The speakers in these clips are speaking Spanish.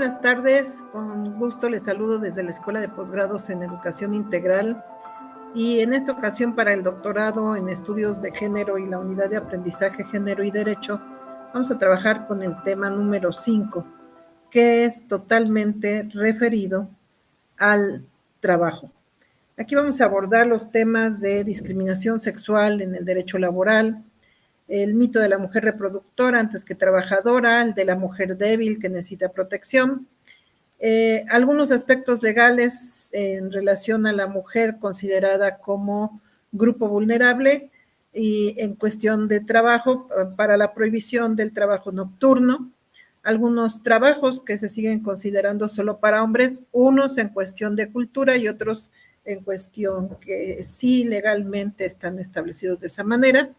buenas tardes. Con gusto les saludo desde la Escuela de Posgrados en Educación Integral y en esta ocasión para el doctorado en Estudios de Género y la Unidad de Aprendizaje Género y Derecho vamos a trabajar con el tema número 5, que es totalmente referido al trabajo. Aquí vamos a abordar los temas de discriminación sexual en el derecho laboral, el mito de la mujer reproductora antes que trabajadora, el de la mujer débil que necesita protección, algunos aspectos legales en relación a la mujer considerada como grupo vulnerable y en cuestión de trabajo para la prohibición del trabajo nocturno, algunos trabajos que se siguen considerando solo para hombres, unos en cuestión de cultura y otros en cuestión que sí legalmente están establecidos de esa manera.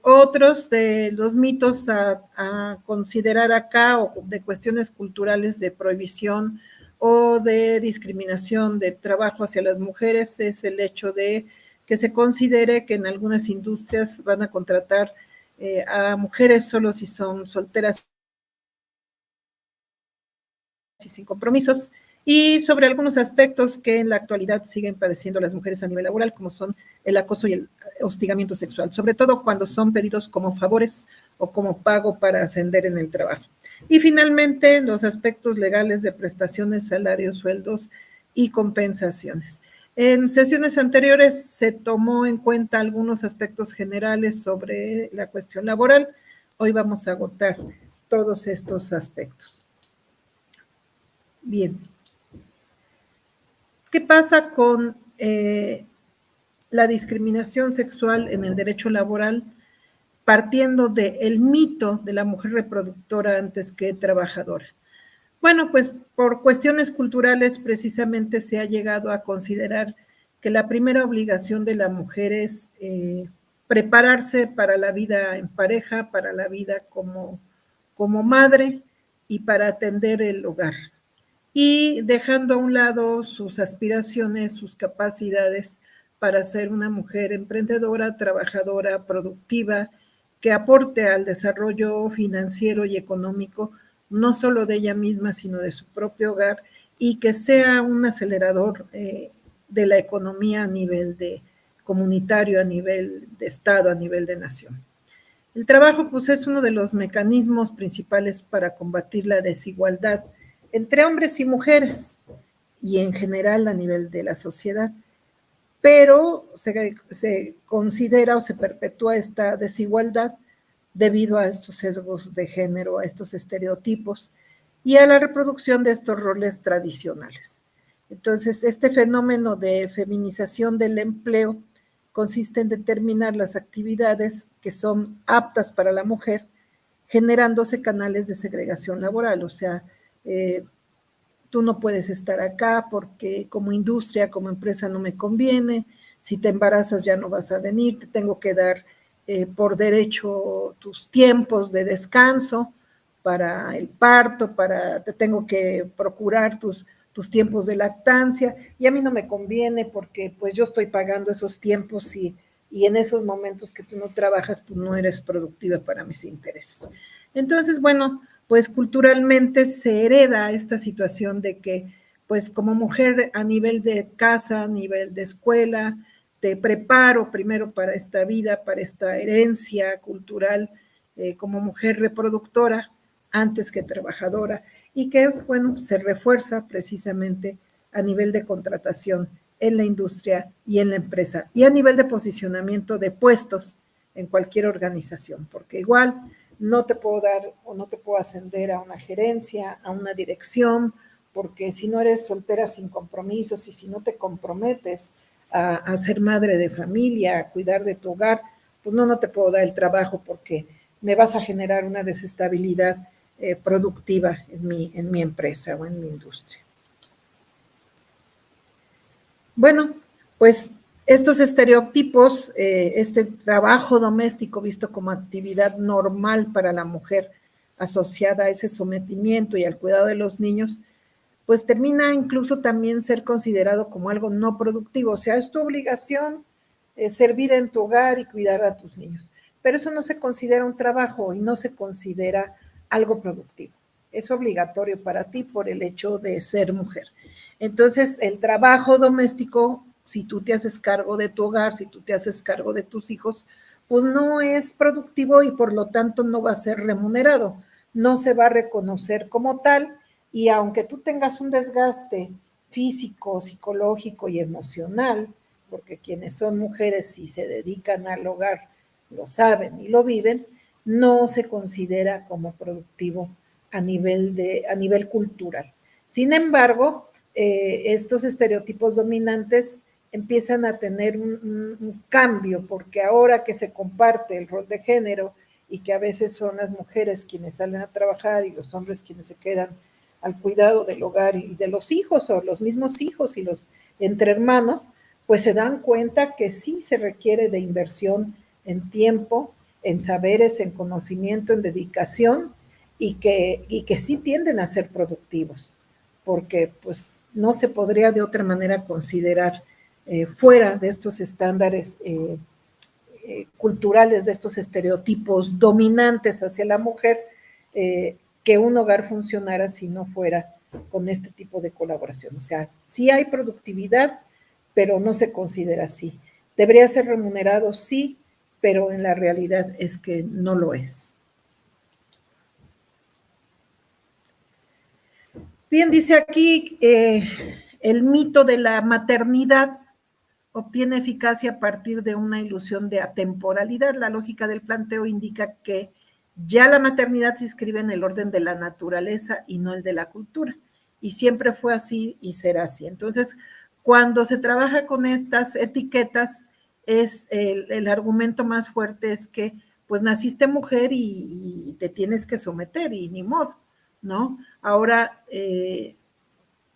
Otros de los mitos a considerar acá o de cuestiones culturales de prohibición o de discriminación de trabajo hacia las mujeres es el hecho de que se considere que en algunas industrias van a contratar a mujeres solo si son solteras y sin compromisos, y sobre algunos aspectos que en la actualidad siguen padeciendo las mujeres a nivel laboral, como son el acoso y el hostigamiento sexual, sobre todo cuando son pedidos como favores o como pago para ascender en el trabajo. Y finalmente, los aspectos legales de prestaciones, salarios, sueldos y compensaciones. En sesiones anteriores se tomó en cuenta algunos aspectos generales sobre la cuestión laboral. Hoy vamos a agotar todos estos aspectos. Bien. ¿Qué pasa con la discriminación sexual en el derecho laboral partiendo del mito de la mujer reproductora antes que trabajadora? Bueno, pues por cuestiones culturales precisamente se ha llegado a considerar que la primera obligación de la mujer es prepararse para la vida en pareja, para la vida como madre y para atender el hogar. Y dejando a un lado sus aspiraciones, sus capacidades para ser una mujer emprendedora, trabajadora, productiva, que aporte al desarrollo financiero y económico, no solo de ella misma, sino de su propio hogar, y que sea un acelerador de la economía a nivel de comunitario, a nivel de Estado, a nivel de nación. El trabajo, pues, es uno de los mecanismos principales para combatir la desigualdad entre hombres y mujeres y en general a nivel de la sociedad, pero se considera o se perpetúa esta desigualdad debido a estos sesgos de género, a estos estereotipos y a la reproducción de estos roles tradicionales. Entonces, este fenómeno de feminización del empleo consiste en determinar las actividades que son aptas para la mujer, generándose canales de segregación laboral, o sea, tú no puedes estar acá porque como industria, como empresa no me conviene, si te embarazas ya no vas a venir, te tengo que dar por derecho tus tiempos de descanso para el parto, te tengo que procurar tus tiempos de lactancia, y a mí no me conviene porque pues yo estoy pagando esos tiempos y en esos momentos que tú no trabajas, pues no eres productiva para mis intereses. Entonces, bueno, pues culturalmente se hereda esta situación de que, pues como mujer a nivel de casa, a nivel de escuela, te preparo primero para esta vida, para esta herencia cultural como mujer reproductora antes que trabajadora, y que, bueno, se refuerza precisamente a nivel de contratación en la industria y en la empresa, y a nivel de posicionamiento de puestos en cualquier organización, porque igual no te puedo dar o no te puedo ascender a una gerencia, a una dirección, porque si no eres soltera sin compromisos y si no te comprometes a ser madre de familia, a cuidar de tu hogar, pues no te puedo dar el trabajo porque me vas a generar una desestabilidad productiva en mi empresa o en mi industria. Bueno, pues estos estereotipos, este trabajo doméstico visto como actividad normal para la mujer asociada a ese sometimiento y al cuidado de los niños, pues termina incluso también ser considerado como algo no productivo. O sea, es tu obligación servir en tu hogar y cuidar a tus niños, pero eso no se considera un trabajo y no se considera algo productivo. es obligatorio para ti por el hecho de ser mujer. Entonces, el trabajo doméstico, si tú te haces cargo de tu hogar, si tú te haces cargo de tus hijos, pues no es productivo y por lo tanto no va a ser remunerado, no se va a reconocer como tal, y aunque tú tengas un desgaste físico, psicológico y emocional, porque quienes son mujeres y se dedican al hogar lo saben y lo viven, no se considera como productivo a nivel cultural. Sin embargo, estos estereotipos dominantes empiezan a tener un cambio, porque ahora que se comparte el rol de género y que a veces son las mujeres quienes salen a trabajar y los hombres quienes se quedan al cuidado del hogar y de los hijos, o los mismos hijos y los entre hermanos, pues se dan cuenta que sí se requiere de inversión en tiempo, en saberes, en conocimiento, en dedicación, y que sí tienden a ser productivos, porque pues no se podría de otra manera considerar fuera de estos estándares culturales, de estos estereotipos dominantes hacia la mujer, que un hogar funcionara si no fuera con este tipo de colaboración. O sea, sí hay productividad, pero no se considera así. Debería ser remunerado, sí, pero en la realidad es que no lo es. Bien, dice aquí, el mito de la maternidad obtiene eficacia a partir de una ilusión de atemporalidad. La lógica del planteo indica que ya la maternidad se inscribe en el orden de la naturaleza y no el de la cultura. Y siempre fue así y será así. Entonces, cuando se trabaja con estas etiquetas, es el argumento más fuerte es que pues naciste mujer y te tienes que someter y ni modo, ¿no? Ahora,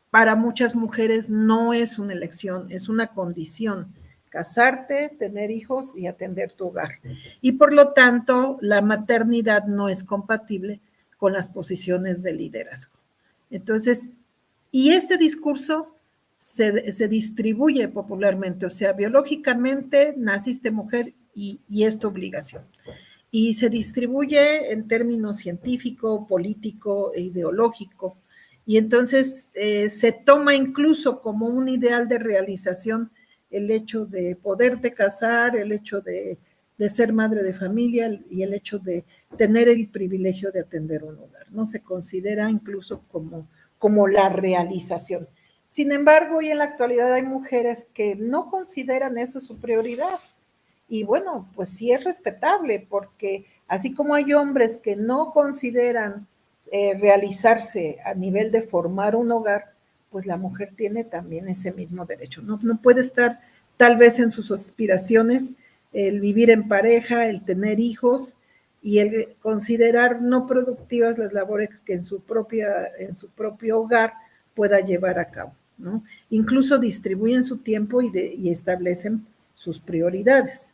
para muchas mujeres no es una elección, es una condición. Casarte, tener hijos y atender tu hogar. Y por lo tanto, la maternidad no es compatible con las posiciones de liderazgo. Entonces, y este discurso se distribuye popularmente, o sea, biológicamente naciste mujer y es tu obligación. Y se distribuye en términos científico, político e ideológico. Y entonces se toma incluso como un ideal de realización el hecho de poderte casar, el hecho de ser madre de familia y el hecho de tener el privilegio de atender un hogar, ¿no? Se considera incluso como la realización. Sin embargo, hoy en la actualidad hay mujeres que no consideran eso su prioridad. Y bueno, pues sí es respetable, porque así como hay hombres que no consideran realizarse a nivel de formar un hogar, pues la mujer tiene también ese mismo derecho. No puede estar tal vez en sus aspiraciones el vivir en pareja, el tener hijos y el considerar no productivas las labores que en su propio hogar pueda llevar a cabo, ¿no? Incluso distribuyen su tiempo y establecen sus prioridades.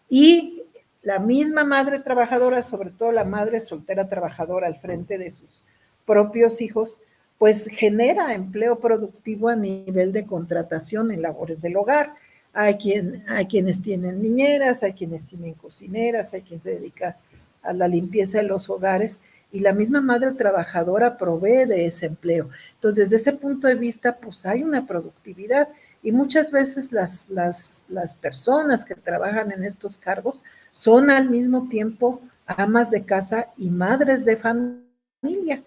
Y la misma madre trabajadora, sobre todo la madre soltera trabajadora al frente de sus propios hijos, pues genera empleo productivo a nivel de contratación en labores del hogar. Hay quienes tienen niñeras, hay quienes tienen cocineras, hay quien se dedica a la limpieza de los hogares, y la misma madre trabajadora provee de ese empleo. Entonces, desde ese punto de vista, pues hay una productividad, y muchas veces las personas que trabajan en estos cargos son al mismo tiempo amas de casa y madres de familia,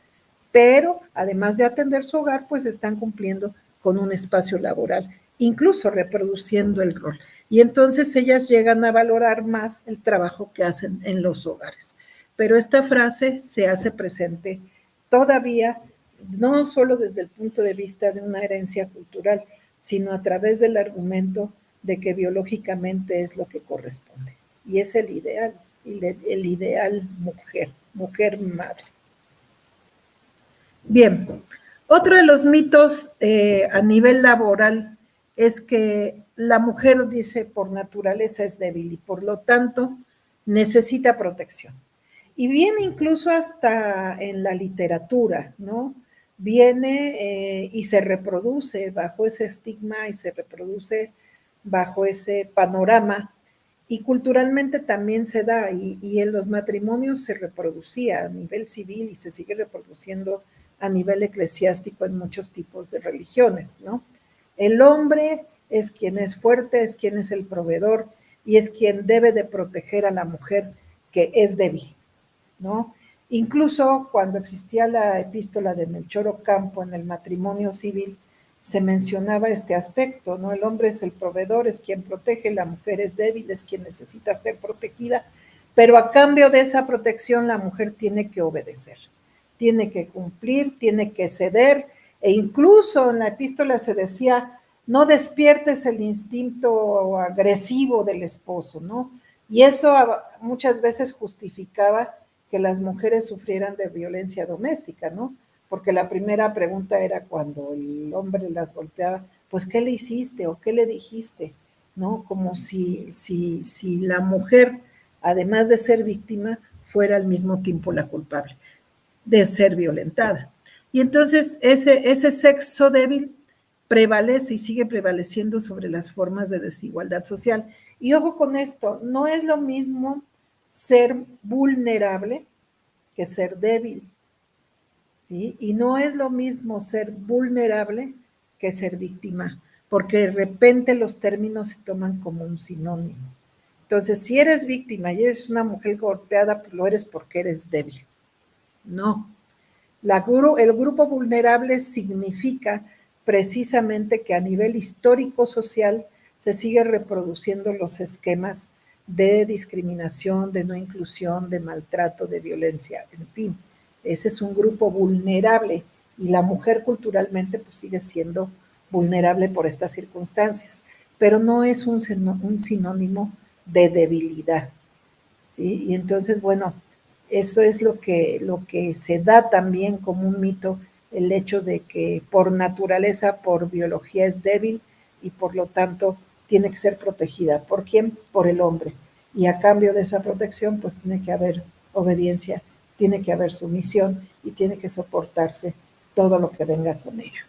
pero además de atender su hogar, pues están cumpliendo con un espacio laboral, incluso reproduciendo el rol. Y entonces ellas llegan a valorar más el trabajo que hacen en los hogares. Pero esta frase se hace presente todavía, no solo desde el punto de vista de una herencia cultural, sino a través del argumento de que biológicamente es lo que corresponde. Y es el ideal mujer madre. Bien, otro de los mitos a nivel laboral es que la mujer, dice, por naturaleza es débil y por lo tanto necesita protección. Y viene incluso hasta en la literatura, ¿no? Viene y se reproduce bajo ese estigma y se reproduce bajo ese panorama. Y culturalmente también se da, y en los matrimonios se reproducía a nivel civil y se sigue reproduciendo a nivel eclesiástico en muchos tipos de religiones, ¿no? El hombre es quien es fuerte, es quien es el proveedor y es quien debe de proteger a la mujer que es débil, ¿no? Incluso cuando existía la epístola de Melchor Ocampo en el matrimonio civil, se mencionaba este aspecto, ¿no? El hombre es el proveedor, es quien protege, la mujer es débil, es quien necesita ser protegida, pero a cambio de esa protección la mujer tiene que obedecer, tiene que cumplir, tiene que ceder, e incluso en la epístola se decía, no despiertes el instinto agresivo del esposo, ¿no? Y eso muchas veces justificaba que las mujeres sufrieran de violencia doméstica, ¿no? Porque la primera pregunta era cuando el hombre las golpeaba, pues, ¿qué le hiciste o qué le dijiste? ¿No? Como si la mujer, además de ser víctima, fuera al mismo tiempo la culpable de ser violentada. Y entonces ese sexo débil prevalece y sigue prevaleciendo sobre las formas de desigualdad social. Y ojo con esto, no es lo mismo ser vulnerable que ser débil, ¿sí? Y no es lo mismo ser vulnerable que ser víctima, porque de repente los términos se toman como un sinónimo. Entonces, si eres víctima y eres una mujer golpeada, pues lo eres porque eres débil. No. El grupo vulnerable significa precisamente que a nivel histórico-social se sigue reproduciendo los esquemas de discriminación, de no inclusión, de maltrato, de violencia, en fin. Ese es un grupo vulnerable y la mujer culturalmente pues sigue siendo vulnerable por estas circunstancias, pero no es un sinónimo de debilidad, ¿sí? Y entonces, bueno, eso es lo que se da también como un mito, el hecho de que por naturaleza, por biología es débil y por lo tanto tiene que ser protegida. ¿Por quién? Por el hombre. Y a cambio de esa protección, pues tiene que haber obediencia, tiene que haber sumisión y tiene que soportarse todo lo que venga con ello.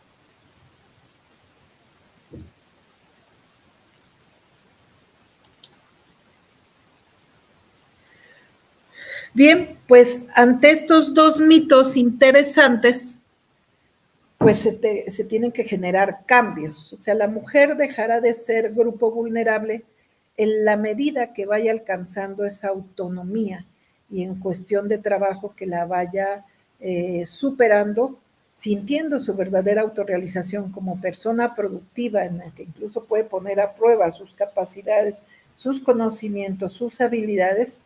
Bien, pues ante estos dos mitos interesantes, pues se tienen que generar cambios. O sea, la mujer dejará de ser grupo vulnerable en la medida que vaya alcanzando esa autonomía y en cuestión de trabajo que la vaya superando, sintiendo su verdadera autorrealización como persona productiva en la que incluso puede poner a prueba sus capacidades, sus conocimientos, sus habilidades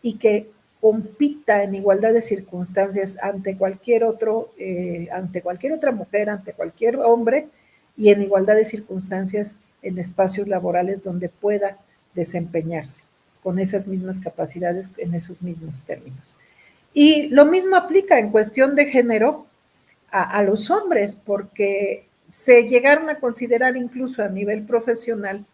y que compita en igualdad de circunstancias ante cualquier ante cualquier otra mujer, ante cualquier hombre, y en igualdad de circunstancias en espacios laborales donde pueda desempeñarse con esas mismas capacidades, en esos mismos términos. Y lo mismo aplica en cuestión de género a los hombres, porque se llegaron a considerar incluso a nivel profesional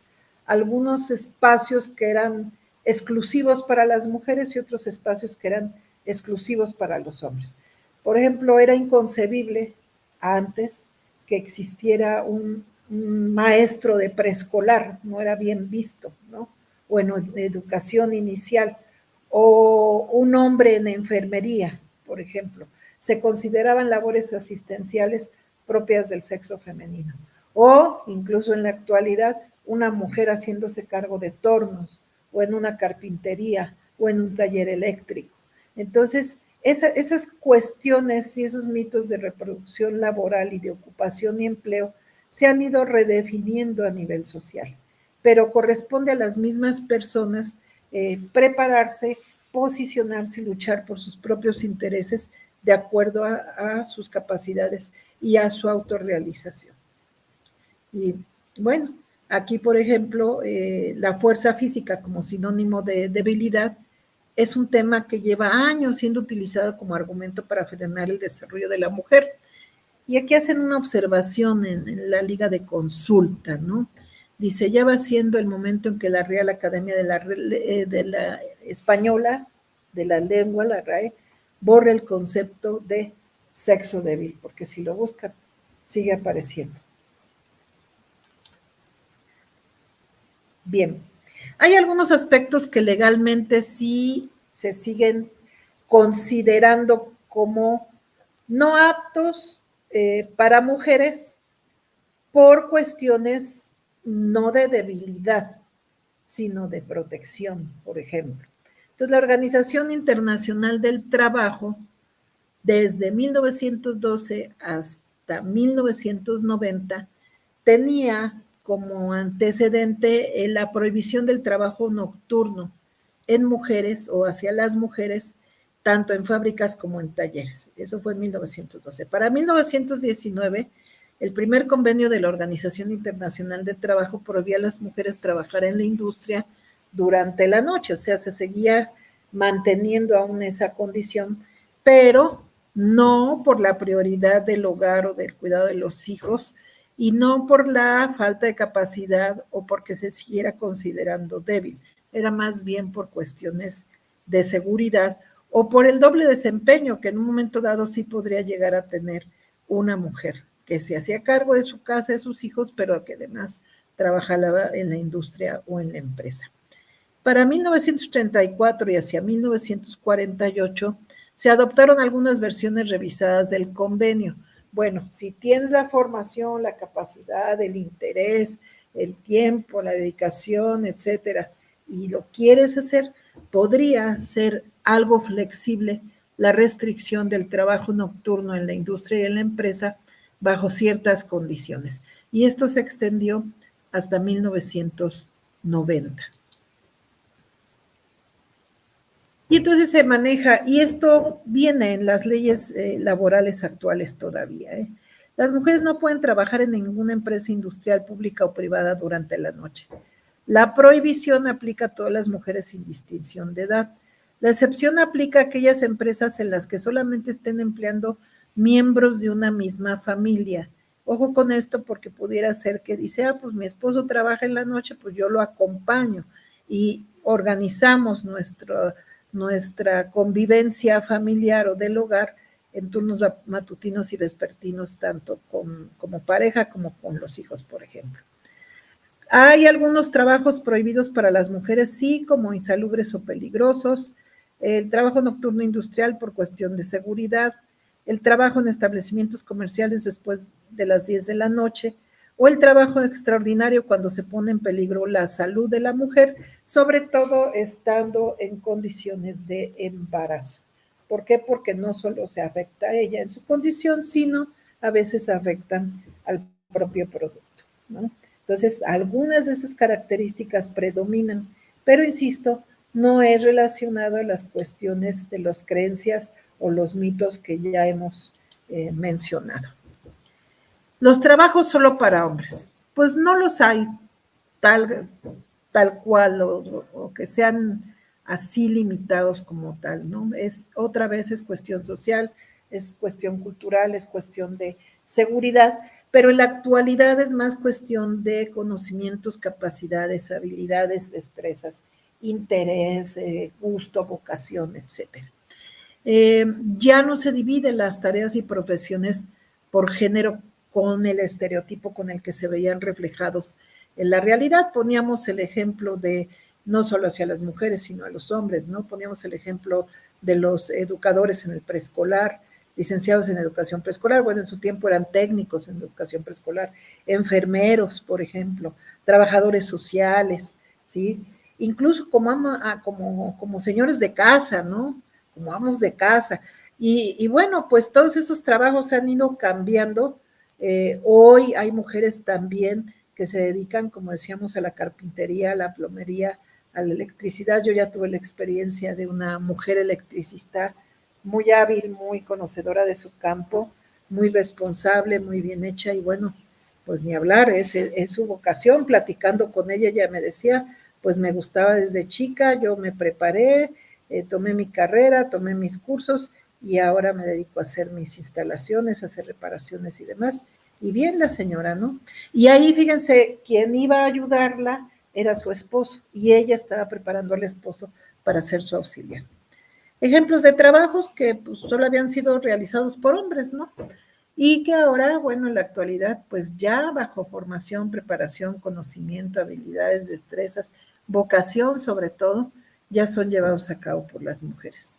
algunos espacios que eran exclusivos para las mujeres y otros espacios que eran exclusivos para los hombres. Por ejemplo, era inconcebible antes que existiera un maestro de preescolar, no era bien visto, ¿no? O en educación inicial, o un hombre en enfermería, por ejemplo. Se consideraban labores asistenciales propias del sexo femenino. O incluso en la actualidad, una mujer haciéndose cargo de tornos, o en una carpintería, o en un taller eléctrico. Entonces, esas cuestiones y esos mitos de reproducción laboral y de ocupación y empleo se han ido redefiniendo a nivel social, pero corresponde a las mismas personas prepararse, posicionarse y luchar por sus propios intereses de acuerdo a sus capacidades y a su autorrealización. Y bueno, aquí, por ejemplo, la fuerza física como sinónimo de debilidad es un tema que lleva años siendo utilizado como argumento para frenar el desarrollo de la mujer. Y aquí hacen una observación en la Liga de Consulta, ¿no? Dice, ya va siendo el momento en que la Real Academia de la Española, de la lengua, la RAE, borre el concepto de sexo débil, porque si lo buscan, sigue apareciendo. Bien, Hay algunos aspectos que legalmente sí se siguen considerando como no aptos para mujeres por cuestiones no de debilidad, sino de protección, por ejemplo. Entonces, la Organización Internacional del Trabajo, desde 1912 hasta 1990, tenía como antecedente la prohibición del trabajo nocturno en mujeres o hacia las mujeres, tanto en fábricas como en talleres. Eso fue en 1912. Para 1919, el primer convenio de la Organización Internacional del Trabajo prohibía a las mujeres trabajar en la industria durante la noche, o sea, se seguía manteniendo aún esa condición, pero no por la prioridad del hogar o del cuidado de los hijos, y no por la falta de capacidad o porque se siguiera considerando débil, era más bien por cuestiones de seguridad o por el doble desempeño que en un momento dado sí podría llegar a tener una mujer que se hacía cargo de su casa, de sus hijos, pero que además trabajaba en la industria o en la empresa. Para 1934 y hacia 1948 se adoptaron algunas versiones revisadas del convenio. Bueno, si tienes la formación, la capacidad, el interés, el tiempo, la dedicación, etcétera, y lo quieres hacer, podría ser algo flexible la restricción del trabajo nocturno en la industria y en la empresa bajo ciertas condiciones. Y esto se extendió hasta 1990. Y entonces se maneja, y esto viene en las leyes laborales actuales todavía. Las mujeres no pueden trabajar en ninguna empresa industrial, pública o privada durante la noche. La prohibición aplica a todas las mujeres sin distinción de edad. La excepción aplica a aquellas empresas en las que solamente estén empleando miembros de una misma familia. Ojo con esto porque pudiera ser que dice, pues mi esposo trabaja en la noche, pues yo lo acompaño y organizamos nuestra convivencia familiar o del hogar en turnos matutinos y vespertinos, tanto como pareja como con los hijos, por ejemplo. Hay algunos trabajos prohibidos para las mujeres, sí, como insalubres o peligrosos, el trabajo nocturno industrial por cuestión de seguridad, el trabajo en establecimientos comerciales después de las 10 de la noche, o el trabajo extraordinario cuando se pone en peligro la salud de la mujer, sobre todo estando en condiciones de embarazo. ¿Por qué? Porque no solo se afecta a ella en su condición, sino a veces afectan al propio producto, ¿no? Entonces, algunas de esas características predominan, pero insisto, no es relacionado a las cuestiones de las creencias o los mitos que ya hemos mencionado. Los trabajos solo para hombres, pues no los hay tal cual o que sean así limitados como tal, ¿no? Otra vez es cuestión social, es cuestión cultural, es cuestión de seguridad, pero en la actualidad es más cuestión de conocimientos, capacidades, habilidades, destrezas, interés, gusto, vocación, etcétera. Ya no se dividen las tareas y profesiones por género con el estereotipo con el que se veían reflejados en la realidad. Poníamos el ejemplo de no solo hacia las mujeres, sino a los hombres, ¿no? Poníamos el ejemplo de los educadores en el preescolar, licenciados en educación preescolar, bueno, en su tiempo eran técnicos en educación preescolar, enfermeros, por ejemplo, trabajadores sociales, ¿sí? Incluso como señores de casa, ¿no? Como amos de casa. Y bueno, pues todos esos trabajos han ido cambiando. Hoy hay mujeres también que se dedican, como decíamos, a la carpintería, a la plomería, a la electricidad. Yo ya tuve la experiencia de una mujer electricista muy hábil, muy conocedora de su campo, muy responsable, muy bien hecha y bueno, pues ni hablar, es su vocación. Platicando con ella, ella me decía, pues me gustaba desde chica, yo me preparé, tomé mi carrera, tomé mis cursos y ahora me dedico a hacer mis instalaciones, a hacer reparaciones y demás. Y bien la señora, ¿no? Y ahí, fíjense, quien iba a ayudarla era su esposo y ella estaba preparando al esposo para ser su auxiliar. Ejemplos de trabajos que pues, solo habían sido realizados por hombres, ¿no? y que ahora, bueno, en la actualidad, pues ya bajo formación, preparación, conocimiento, habilidades, destrezas, vocación sobre todo, ya son llevados a cabo por las mujeres.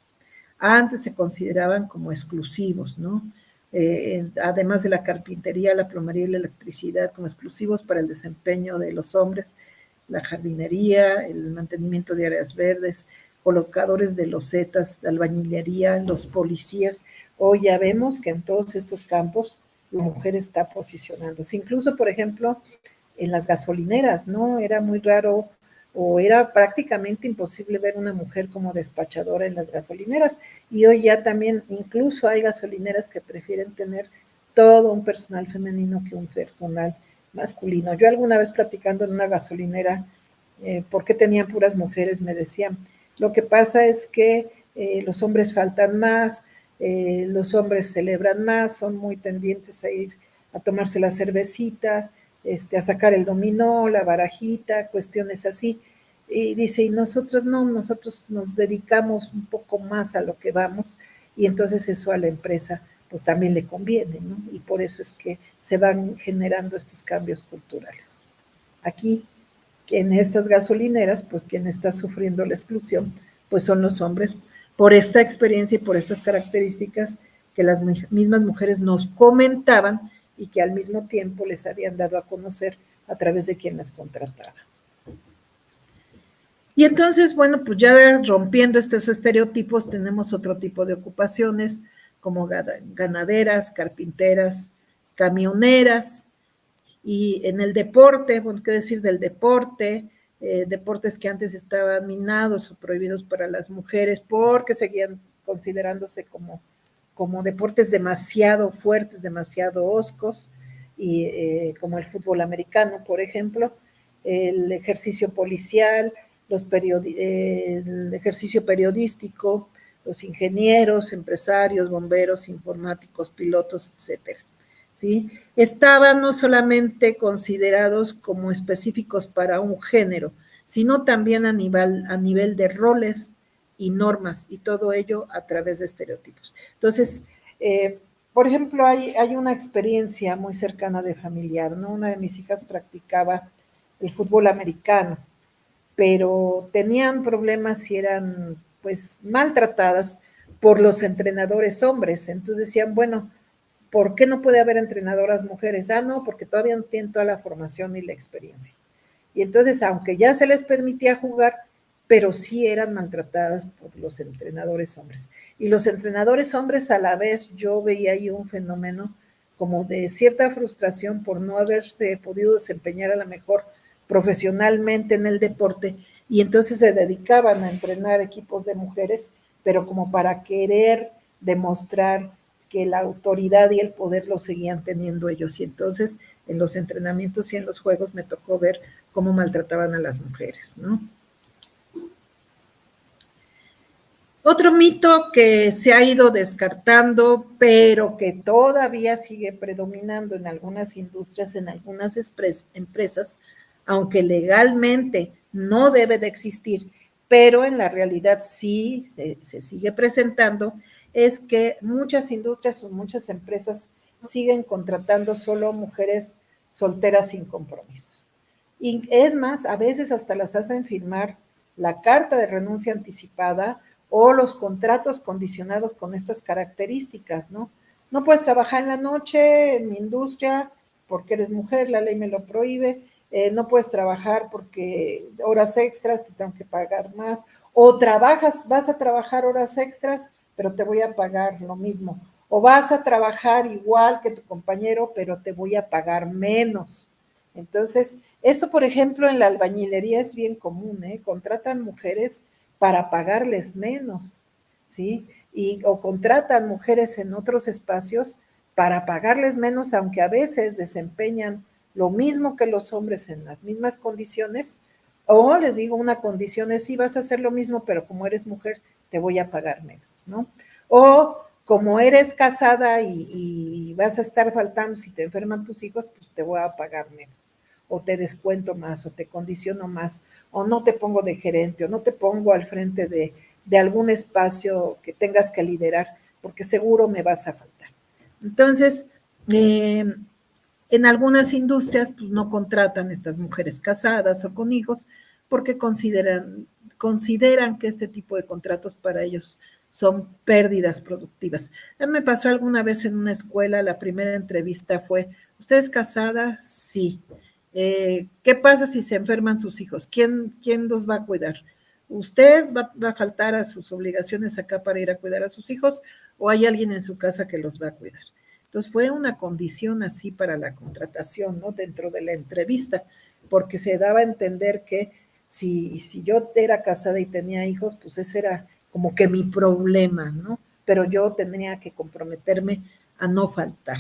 Antes se consideraban como exclusivos, ¿no? Además de la carpintería, la plomería y la electricidad como exclusivos para el desempeño de los hombres, la jardinería, el mantenimiento de áreas verdes, colocadores de losetas, la albañilería, los policías. Hoy ya vemos que en todos estos campos la mujer está posicionándose. Incluso, por ejemplo, en las gasolineras, ¿no? Era muy raro o era prácticamente imposible ver una mujer como despachadora en las gasolineras. Y hoy ya también incluso hay gasolineras que prefieren tener todo un personal femenino que un personal masculino. Yo alguna vez platicando en una gasolinera, ¿por qué tenían puras mujeres? Me decían, lo que pasa es que los hombres faltan más, los hombres celebran más, son muy tendientes a ir a tomarse la cervecita, a sacar el dominó, la barajita, cuestiones así. Y dice, y nosotros no, nosotros nos dedicamos un poco más a lo que vamos y entonces eso a la empresa pues también le conviene, ¿no? Y por eso es que se van generando estos cambios culturales. Aquí, en estas gasolineras, pues quien está sufriendo la exclusión, pues son los hombres, por esta experiencia y por estas características que las mismas mujeres nos comentaban y que al mismo tiempo les habían dado a conocer a través de quien las contrataba. Y entonces, bueno, pues ya rompiendo estos estereotipos, tenemos otro tipo de ocupaciones como ganaderas, carpinteras, camioneras, y en el deporte, bueno, qué decir del deporte, deportes que antes estaban minados o prohibidos para las mujeres porque seguían considerándose como deportes demasiado fuertes, demasiado hoscos, y como el fútbol americano, por ejemplo, el ejercicio policial, el ejercicio periodístico, los ingenieros, empresarios, bomberos, informáticos, pilotos, etcétera. ¿Sí? Estaban no solamente considerados como específicos para un género, sino también a nivel de roles y normas, y todo ello a través de estereotipos. Entonces, por ejemplo, hay una experiencia muy cercana de familiar, ¿no? Una de mis hijas practicaba el fútbol americano, pero tenían problemas y eran pues maltratadas por los entrenadores hombres. Entonces decían, bueno, ¿por qué no puede haber entrenadoras mujeres? Ah, no, porque todavía no tienen toda la formación y la experiencia. Y entonces, aunque ya se les permitía jugar, pero sí eran maltratadas por los entrenadores hombres. Y los entrenadores hombres a la vez, yo veía ahí un fenómeno como de cierta frustración por no haberse podido desempeñar a lo mejor profesionalmente en el deporte, y entonces se dedicaban a entrenar equipos de mujeres, pero como para querer demostrar que la autoridad y el poder lo seguían teniendo ellos. Y entonces en los entrenamientos y en los juegos me tocó ver cómo maltrataban a las mujeres, ¿no? Otro mito que se ha ido descartando, pero que todavía sigue predominando en algunas industrias, en algunas empresas, aunque legalmente no debe de existir, pero en la realidad sí se sigue presentando, es que muchas industrias o muchas empresas siguen contratando solo mujeres solteras sin compromisos. Y es más, a veces hasta las hacen firmar la carta de renuncia anticipada o los contratos condicionados con estas características, ¿no? No puedes trabajar en la noche en mi industria porque eres mujer, la ley me lo prohíbe, no puedes trabajar porque horas extras te tengo que pagar más, o trabajas, vas a trabajar horas extras, pero te voy a pagar lo mismo, o vas a trabajar igual que tu compañero, pero te voy a pagar menos. Entonces, esto, por ejemplo, en la albañilería es bien común, ¿eh? Contratan mujeres para pagarles menos, ¿sí? O contratan mujeres en otros espacios para pagarles menos, aunque a veces desempeñan lo mismo que los hombres en las mismas condiciones, o les digo, una condición es sí vas a hacer lo mismo, pero como eres mujer, te voy a pagar menos, ¿no? O como eres casada y vas a estar faltando si te enferman tus hijos, pues te voy a pagar menos, o te descuento más, o te condiciono más, o no te pongo de gerente, o no te pongo al frente de algún espacio que tengas que liderar, porque seguro me vas a faltar. Entonces, En algunas industrias pues, no contratan a estas mujeres casadas o con hijos porque consideran que este tipo de contratos para ellos son pérdidas productivas. A mí me pasó alguna vez en una escuela, la primera entrevista fue, ¿usted es casada? Sí. ¿Qué pasa si se enferman sus hijos? ¿Quién los va a cuidar? ¿Usted va a faltar a sus obligaciones acá para ir a cuidar a sus hijos o hay alguien en su casa que los va a cuidar? Entonces fue una condición así para la contratación, ¿no? Dentro de la entrevista, porque se daba a entender que si yo era casada y tenía hijos, pues ese era como que mi problema, ¿no? Pero yo tendría que comprometerme a no faltar,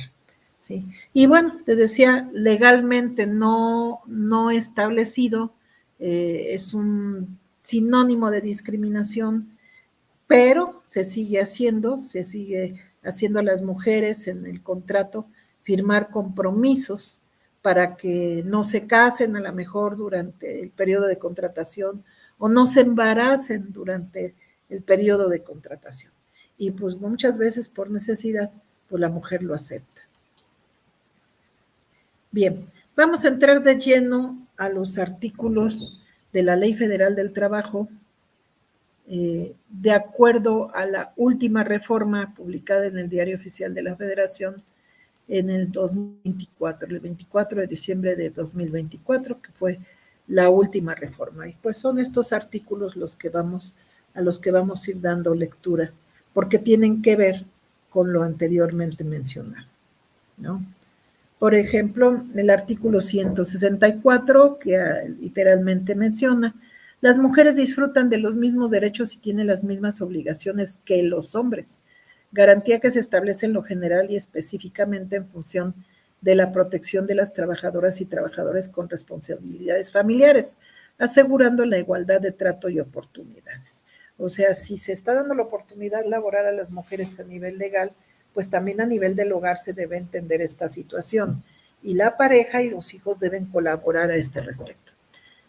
¿sí? Y bueno, les decía, legalmente no establecido, es un sinónimo de discriminación, pero se sigue haciendo a las mujeres en el contrato firmar compromisos para que no se casen a lo mejor durante el periodo de contratación o no se embaracen durante el periodo de contratación. Y pues muchas veces por necesidad, pues la mujer lo acepta. Bien, vamos a entrar de lleno a los artículos de la Ley Federal del Trabajo de acuerdo a la última reforma publicada en el Diario Oficial de la Federación en el 2024, el 24 de diciembre de 2024, que fue la última reforma. Y pues son estos artículos a los que vamos a ir dando lectura, porque tienen que ver con lo anteriormente mencionado, ¿no? Por ejemplo, el artículo 164, que literalmente menciona, las mujeres disfrutan de los mismos derechos y tienen las mismas obligaciones que los hombres. Garantía que se establece en lo general y específicamente en función de la protección de las trabajadoras y trabajadores con responsabilidades familiares, asegurando la igualdad de trato y oportunidades. O sea, si se está dando la oportunidad laboral a las mujeres a nivel legal, pues también a nivel del hogar se debe entender esta situación y la pareja y los hijos deben colaborar a este respecto.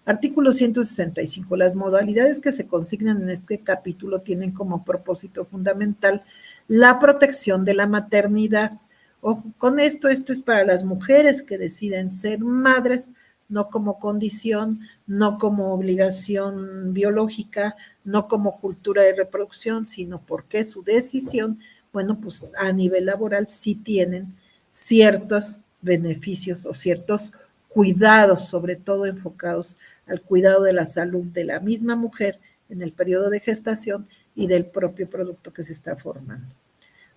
Artículo 165. Las modalidades que se consignan en este capítulo tienen como propósito fundamental la protección de la maternidad. Ojo con esto es para las mujeres que deciden ser madres, no como condición, no como obligación biológica, no como cultura de reproducción, sino porque su decisión, bueno, pues a nivel laboral sí tienen ciertos beneficios o ciertos cuidados, sobre todo enfocados al cuidado de la salud de la misma mujer en el periodo de gestación y del propio producto que se está formando.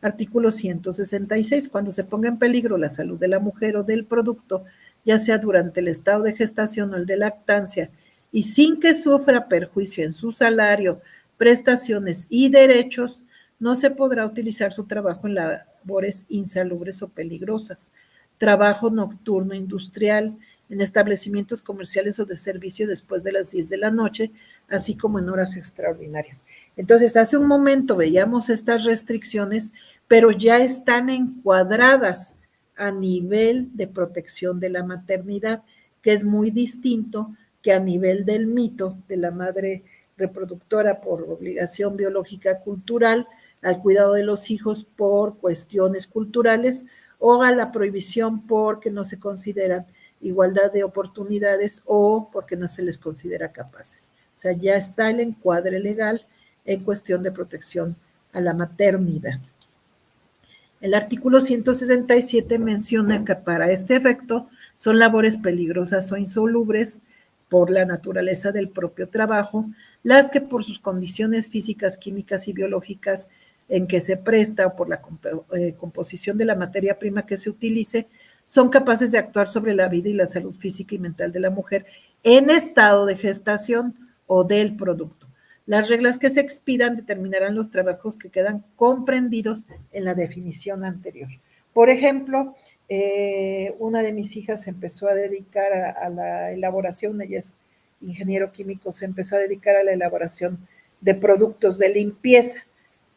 Artículo 166. Cuando se ponga en peligro la salud de la mujer o del producto, ya sea durante el estado de gestación o el de lactancia, y sin que sufra perjuicio en su salario, prestaciones y derechos, no se podrá utilizar su trabajo en labores insalubres o peligrosas, trabajo nocturno industrial, en establecimientos comerciales o de servicio después de las 10 de la noche, así como en horas extraordinarias. Entonces, hace un momento veíamos estas restricciones, pero ya están encuadradas a nivel de protección de la maternidad, que es muy distinto que a nivel del mito de la madre reproductora por obligación biológica cultural, al cuidado de los hijos por cuestiones culturales o a la prohibición porque no se consideran igualdad de oportunidades o porque no se les considera capaces. O sea, ya está el encuadre legal en cuestión de protección a la maternidad. El artículo 167 menciona que para este efecto son labores peligrosas o insalubres por la naturaleza del propio trabajo, las que por sus condiciones físicas, químicas y biológicas en que se presta o por la composición de la materia prima que se utilice, son capaces de actuar sobre la vida y la salud física y mental de la mujer en estado de gestación o del producto. Las reglas que se expidan determinarán los trabajos que quedan comprendidos en la definición anterior. Por ejemplo, una de mis hijas se empezó a dedicar a la elaboración, ella es ingeniero químico, se empezó a dedicar a la elaboración de productos de limpieza,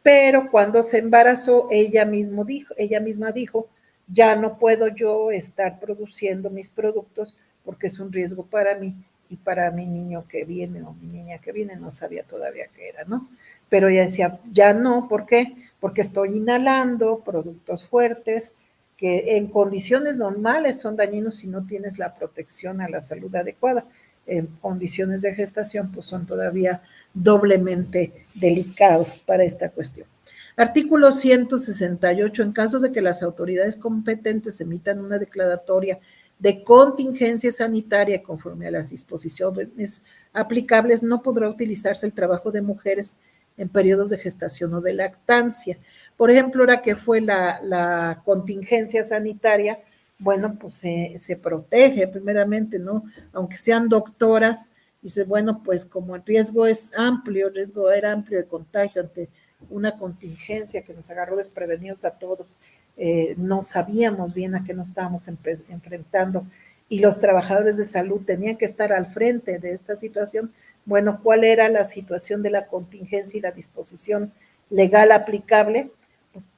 pero cuando se embarazó, ella misma dijo, ya no puedo yo estar produciendo mis productos porque es un riesgo para mí y para mi niño que viene o mi niña que viene, no sabía todavía qué era, ¿no? Pero ella decía, ya no, ¿por qué? Porque estoy inhalando productos fuertes que en condiciones normales son dañinos si no tienes la protección a la salud adecuada. En condiciones de gestación, pues son todavía doblemente delicados para esta cuestión. Artículo 168. En caso de que las autoridades competentes emitan una declaratoria de contingencia sanitaria conforme a las disposiciones aplicables, no podrá utilizarse el trabajo de mujeres en periodos de gestación o de lactancia. Por ejemplo, ahora que fue la contingencia sanitaria, bueno, pues se protege primeramente, ¿no? Aunque sean doctoras, dice, bueno, pues como el riesgo es amplio, el riesgo era amplio de contagio ante una contingencia que nos agarró desprevenidos a todos, no sabíamos bien a qué nos estábamos enfrentando y los trabajadores de salud tenían que estar al frente de esta situación. Bueno, ¿cuál era la situación de la contingencia y la disposición legal aplicable?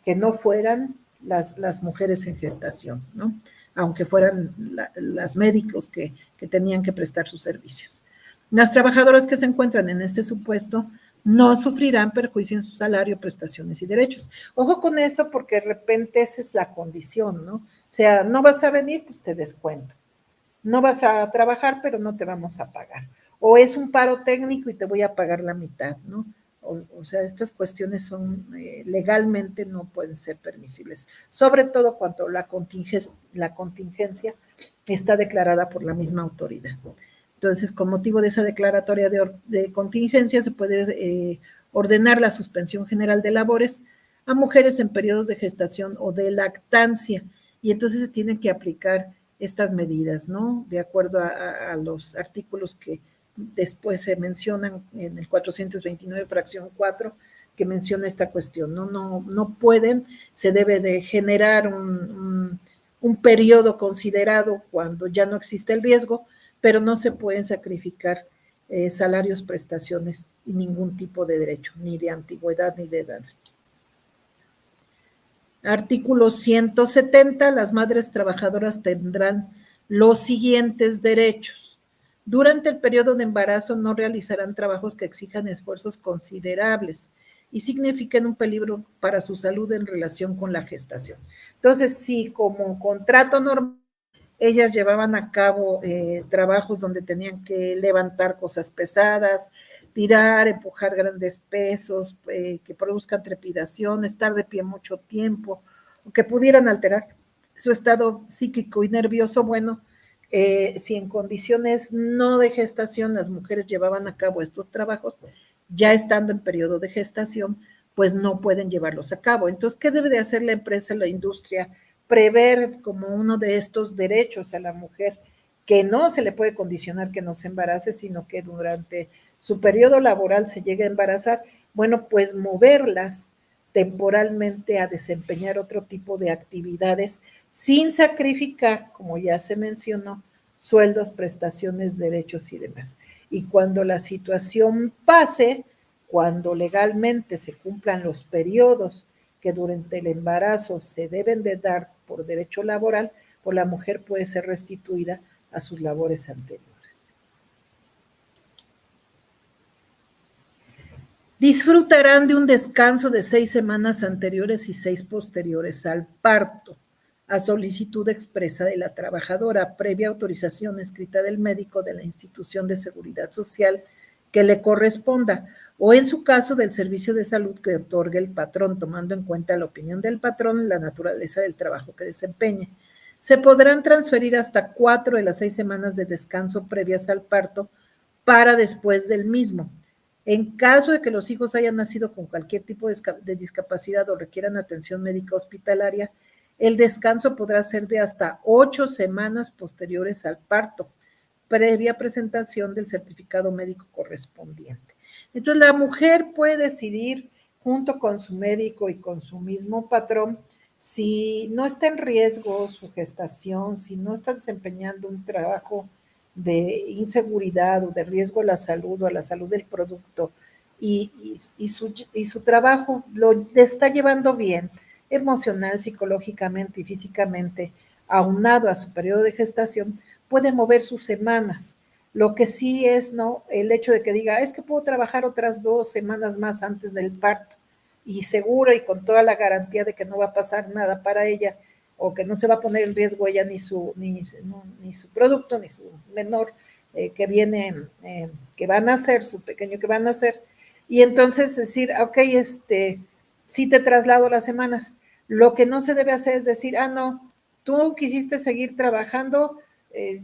Que no fueran las mujeres en gestación, ¿no? Aunque fueran las médicos que tenían que prestar sus servicios. Las trabajadoras que se encuentran en este supuesto no sufrirán perjuicio en su salario, prestaciones y derechos. Ojo con eso porque de repente esa es la condición, ¿no? O sea, no vas a venir, pues te descuento. No vas a trabajar, pero no te vamos a pagar. O es un paro técnico y te voy a pagar la mitad, ¿no? O sea, estas cuestiones son legalmente no pueden ser permisibles, sobre todo cuando la contingencia está declarada por la misma autoridad. Entonces, con motivo de esa declaratoria de contingencia, se puede ordenar la suspensión general de labores a mujeres en periodos de gestación o de lactancia, y entonces se tienen que aplicar estas medidas, ¿no? De acuerdo a los artículos que después se mencionan en el 429, fracción 4, que menciona esta cuestión, ¿no? No pueden, se debe de generar un periodo considerado cuando ya no existe el riesgo, pero no se pueden sacrificar salarios, prestaciones y ningún tipo de derecho, ni de antigüedad ni de edad. Artículo 170. Las madres trabajadoras tendrán los siguientes derechos. Durante el periodo de embarazo no realizarán trabajos que exijan esfuerzos considerables y signifiquen un peligro para su salud en relación con la gestación. Entonces, si como contrato normal ellas llevaban a cabo trabajos donde tenían que levantar cosas pesadas, tirar, empujar grandes pesos, que produzcan trepidación, estar de pie mucho tiempo, o que pudieran alterar su estado psíquico y nervioso. Bueno, si en condiciones no de gestación las mujeres llevaban a cabo estos trabajos, ya estando en periodo de gestación, pues no pueden llevarlos a cabo. Entonces, ¿qué debe de hacer la empresa, la industria? Prever como uno de estos derechos a la mujer, que no se le puede condicionar que no se embarace, sino que durante su periodo laboral se llegue a embarazar, bueno, pues moverlas temporalmente a desempeñar otro tipo de actividades sin sacrificar, como ya se mencionó, sueldos, prestaciones, derechos y demás. Y cuando la situación pase, cuando legalmente se cumplan los periodos que durante el embarazo se deben de dar por derecho laboral, pues la mujer puede ser restituida a sus labores anteriores. Disfrutarán de un descanso de 6 semanas anteriores y 6 posteriores al parto, a solicitud expresa de la trabajadora, previa autorización escrita del médico de la institución de seguridad social que le corresponda, o en su caso del servicio de salud que otorgue el patrón, tomando en cuenta la opinión del patrón y la naturaleza del trabajo que desempeñe. Se podrán transferir hasta 4 de las 6 semanas de descanso previas al parto para después del mismo. En caso de que los hijos hayan nacido con cualquier tipo de discapacidad o requieran atención médica hospitalaria, el descanso podrá ser de hasta 8 semanas posteriores al parto, previa presentación del certificado médico correspondiente. Entonces, la mujer puede decidir junto con su médico y con su mismo patrón si no está en riesgo su gestación, si no está desempeñando un trabajo de inseguridad o de riesgo a la salud o a la salud del producto y su trabajo lo está llevando bien emocional, psicológicamente y físicamente, aunado a su periodo de gestación, puede mover sus semanas. Lo que sí es, ¿no? El hecho de que diga, es que puedo trabajar otras 2 semanas más antes del parto y segura y con toda la garantía de que no va a pasar nada para ella o que no se va a poner en riesgo ella ni su producto, ni su menor que viene, que va a nacer, su pequeño que va a nacer, y entonces decir, ok, sí te traslado las semanas. Lo que no se debe hacer es decir, no, tú quisiste seguir trabajando,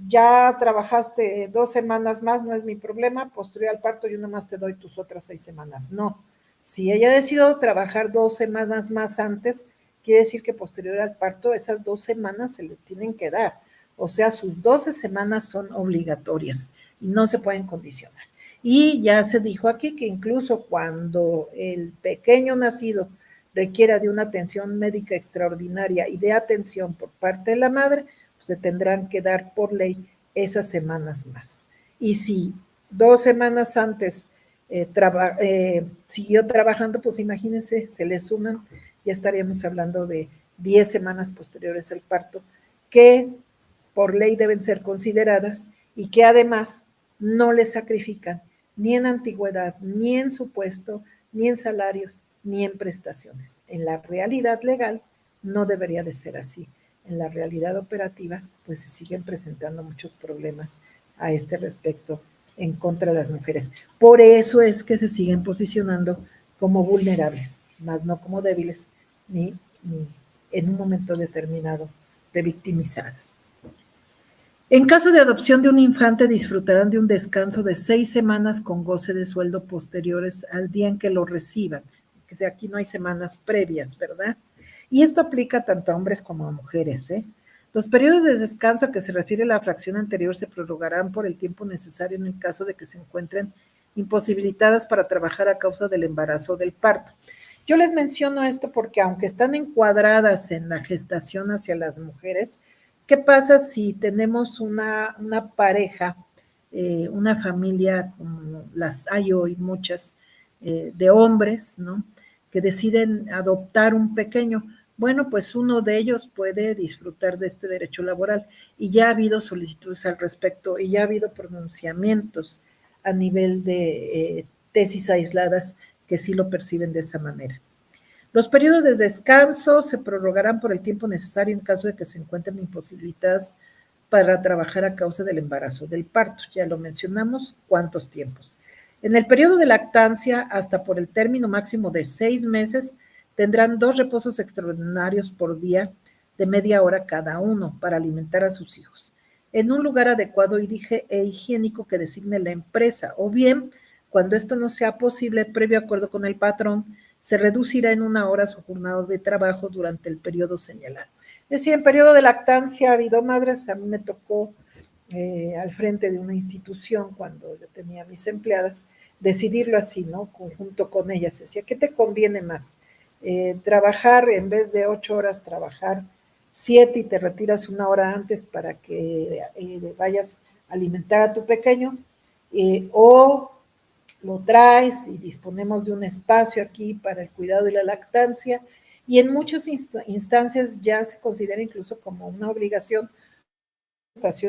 ya trabajaste 2 semanas más, no es mi problema, posterior al parto yo nomás te doy tus otras 6 semanas. No, si ella decidió trabajar 2 semanas más antes, quiere decir que posterior al parto esas 2 semanas se le tienen que dar. O sea, sus 12 semanas son obligatorias y no se pueden condicionar. Y ya se dijo aquí que incluso cuando el pequeño nacido requiera de una atención médica extraordinaria y de atención por parte de la madre, pues se tendrán que dar por ley esas semanas más. Y si 2 semanas antes siguió trabajando, pues imagínense, se le suman, ya estaríamos hablando de 10 semanas posteriores al parto, que por ley deben ser consideradas y que además no le sacrifican ni en antigüedad, ni en su puesto, ni en salarios, ni en prestaciones. En la realidad legal no debería de ser así. En la realidad operativa, pues se siguen presentando muchos problemas a este respecto en contra de las mujeres. Por eso es que se siguen posicionando como vulnerables, más no como débiles, ni en un momento determinado revictimizadas. En caso de adopción de un infante, disfrutarán de un descanso de 6 semanas con goce de sueldo posteriores al día en que lo reciban. Que sea, aquí no hay semanas previas, ¿verdad? Y esto aplica tanto a hombres como a mujeres, ¿eh? Los periodos de descanso a que se refiere la fracción anterior se prorrogarán por el tiempo necesario en el caso de que se encuentren imposibilitadas para trabajar a causa del embarazo o del parto. Yo les menciono esto porque aunque están encuadradas en la gestación hacia las mujeres, ¿qué pasa si tenemos una pareja, una familia como las hay hoy muchas, de hombres, ¿no? Que deciden adoptar un pequeño? Bueno, pues uno de ellos puede disfrutar de este derecho laboral y ya ha habido solicitudes al respecto y ya ha habido pronunciamientos a nivel de tesis aisladas que sí lo perciben de esa manera. Los periodos de descanso se prorrogarán por el tiempo necesario en caso de que se encuentren imposibilitadas para trabajar a causa del embarazo o del parto. Ya lo mencionamos, ¿cuántos tiempos? En el periodo de lactancia, hasta por el término máximo de 6 meses, tendrán 2 reposos extraordinarios por día de media hora cada uno para alimentar a sus hijos, en un lugar adecuado e higiénico que designe la empresa, o bien, cuando esto no sea posible, previo acuerdo con el patrón, se reducirá en 1 hora su jornada de trabajo durante el periodo señalado. Es decir, en periodo de lactancia ha habido madres, a mí me tocó al frente de una institución cuando yo tenía mis empleadas, decidirlo así, ¿no? Junto con ellas, decía, ¿qué te conviene más? Trabajar en vez de 8 horas, trabajar 7 y te retiras 1 hora antes para que vayas a alimentar a tu pequeño, o lo traes y disponemos de un espacio aquí para el cuidado y la lactancia, y en muchas instancias ya se considera incluso como una obligación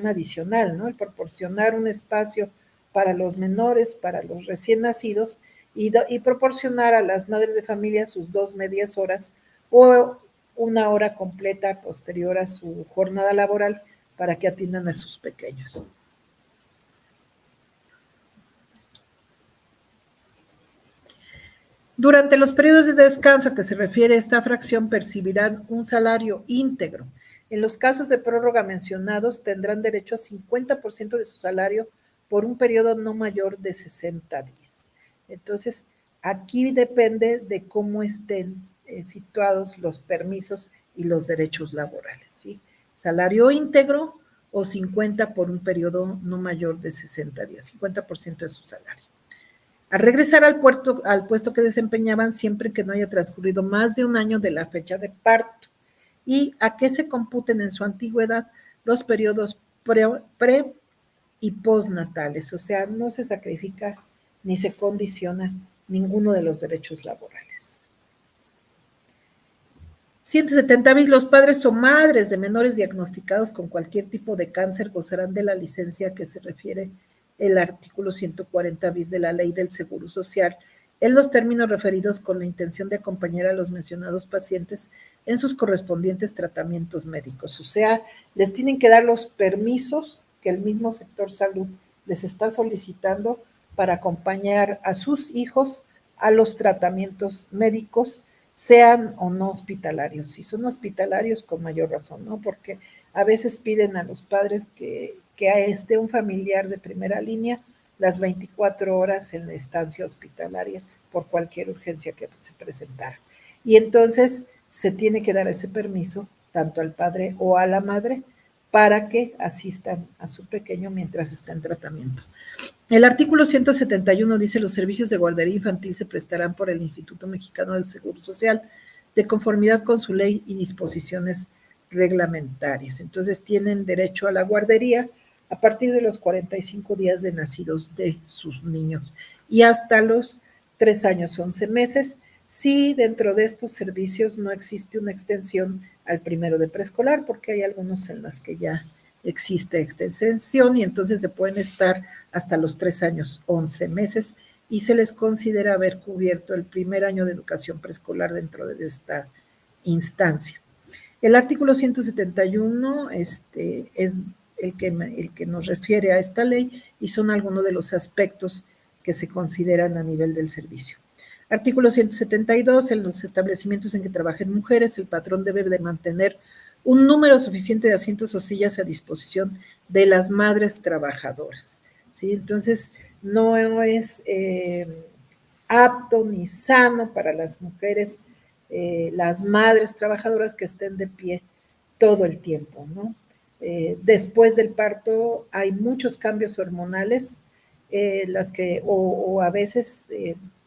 adicional, ¿no? El proporcionar un espacio para los menores, para los recién nacidos, y proporcionar a las madres de familia sus 2 medias horas o 1 hora completa posterior a su jornada laboral para que atiendan a sus pequeños. Durante los periodos de descanso a que se refiere esta fracción percibirán un salario íntegro. En los casos de prórroga mencionados tendrán derecho a 50% de su salario por un periodo no mayor de 60 días. Entonces, aquí depende de cómo estén situados los permisos y los derechos laborales, ¿sí? Salario íntegro o 50 por un periodo no mayor de 60 días, 50% de su salario. A regresar al puesto que desempeñaban siempre que no haya transcurrido más de 1 año de la fecha de parto, y a que se computen en su antigüedad los periodos pre y postnatales, o sea, no se sacrifica ni se condiciona ninguno de los derechos laborales. 170 bis, los padres o madres de menores diagnosticados con cualquier tipo de cáncer gozarán de la licencia que se refiere el artículo 140 bis de la Ley del Seguro Social, en los términos referidos con la intención de acompañar a los mencionados pacientes en sus correspondientes tratamientos médicos. O sea, les tienen que dar los permisos que el mismo sector salud les está solicitando para acompañar a sus hijos a los tratamientos médicos, sean o no hospitalarios. Si son hospitalarios, con mayor razón, ¿no? Porque a veces piden a los padres que esté un familiar de primera línea las 24 horas en la estancia hospitalaria por cualquier urgencia que se presentara. Y entonces se tiene que dar ese permiso tanto al padre o a la madre para que asistan a su pequeño mientras está en tratamiento. El artículo 171 dice: los servicios de guardería infantil se prestarán por el Instituto Mexicano del Seguro Social de conformidad con su ley y disposiciones reglamentarias. Entonces tienen derecho a la guardería a partir de los 45 días de nacidos de sus niños y hasta los 3 años 11 meses, si dentro de estos servicios no existe una extensión al primero de preescolar, porque hay algunos en las que ya existe extensión y entonces se pueden estar hasta los 3 años 11 meses y se les considera haber cubierto el primer año de educación preescolar dentro de esta instancia. El artículo 171 es el que nos refiere a esta ley y son algunos de los aspectos que se consideran a nivel del servicio. Artículo 172, en los establecimientos en que trabajen mujeres, el patrón debe de mantener un número suficiente de asientos o sillas a disposición de las madres trabajadoras, ¿sí? Entonces, no es apto ni sano para las mujeres, las madres trabajadoras que estén de pie todo el tiempo, ¿no? Después del parto hay muchos cambios hormonales, las que, o a veces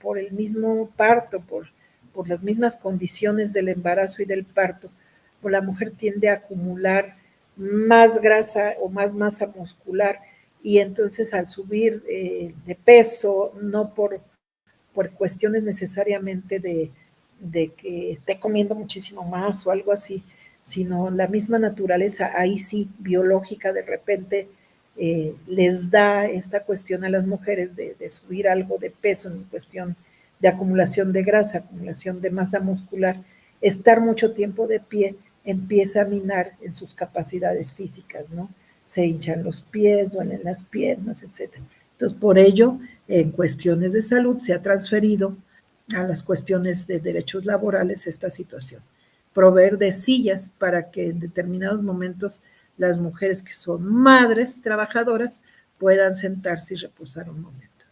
por el mismo parto, por las mismas condiciones del embarazo y del parto, pues la mujer tiende a acumular más grasa o más masa muscular y entonces al subir de peso, no por cuestiones necesariamente de que esté comiendo muchísimo más o algo así, sino la misma naturaleza, ahí sí, biológica, de repente les da esta cuestión a las mujeres de subir algo de peso en cuestión de acumulación de grasa, acumulación de masa muscular, estar mucho tiempo de pie empieza a minar en sus capacidades físicas, ¿no? Se hinchan los pies, duelen las piernas, etcétera. Entonces, por ello, en cuestiones de salud se ha transferido a las cuestiones de derechos laborales esta situación. Proveer de sillas para que en determinados momentos las mujeres que son madres trabajadoras puedan sentarse y reposar un momento.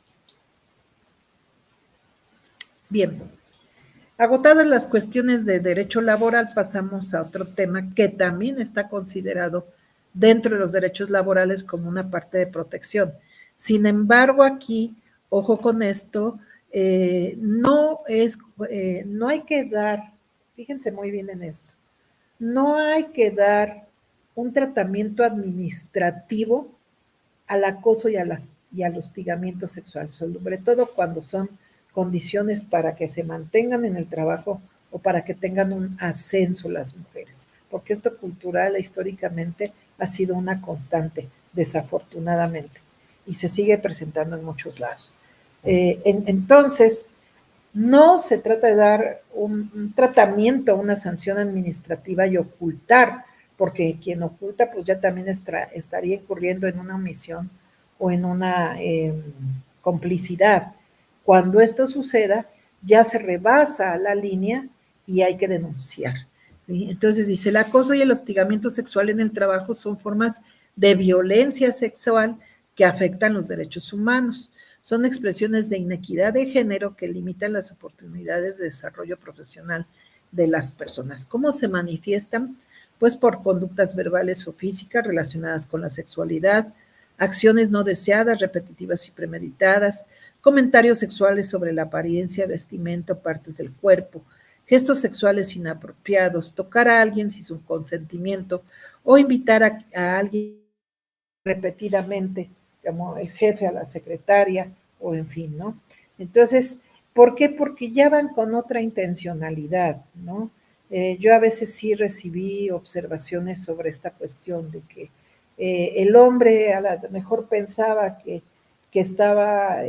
Bien, agotadas las cuestiones de derecho laboral, pasamos a otro tema que también está considerado dentro de los derechos laborales como una parte de protección. Sin embargo, aquí, ojo con esto, no hay que dar, fíjense muy bien en esto, no hay que dar un tratamiento administrativo al acoso y al hostigamiento sexual, sobre todo cuando son condiciones para que se mantengan en el trabajo o para que tengan un ascenso las mujeres, porque esto cultural e históricamente ha sido una constante, desafortunadamente, y se sigue presentando en muchos lados. Entonces, no se trata de dar un tratamiento, una sanción administrativa y ocultar, porque quien oculta pues ya también estaría incurriendo en una omisión o en una complicidad. Cuando esto suceda, ya se rebasa la línea y hay que denunciar. ¿Sí? Entonces dice, el acoso y el hostigamiento sexual en el trabajo son formas de violencia sexual que afectan los derechos humanos. Son expresiones de inequidad de género que limitan las oportunidades de desarrollo profesional de las personas. ¿Cómo se manifiestan? Pues por conductas verbales o físicas relacionadas con la sexualidad, acciones no deseadas, repetitivas y premeditadas, comentarios sexuales sobre la apariencia, vestimenta o partes del cuerpo, gestos sexuales inapropiados, tocar a alguien sin su consentimiento o invitar a alguien repetidamente, como el jefe a la secretaria, o en fin, ¿no? Entonces, ¿por qué? Porque ya van con otra intencionalidad, ¿no? Yo a veces sí recibí observaciones sobre esta cuestión de que el hombre a lo mejor pensaba que estaba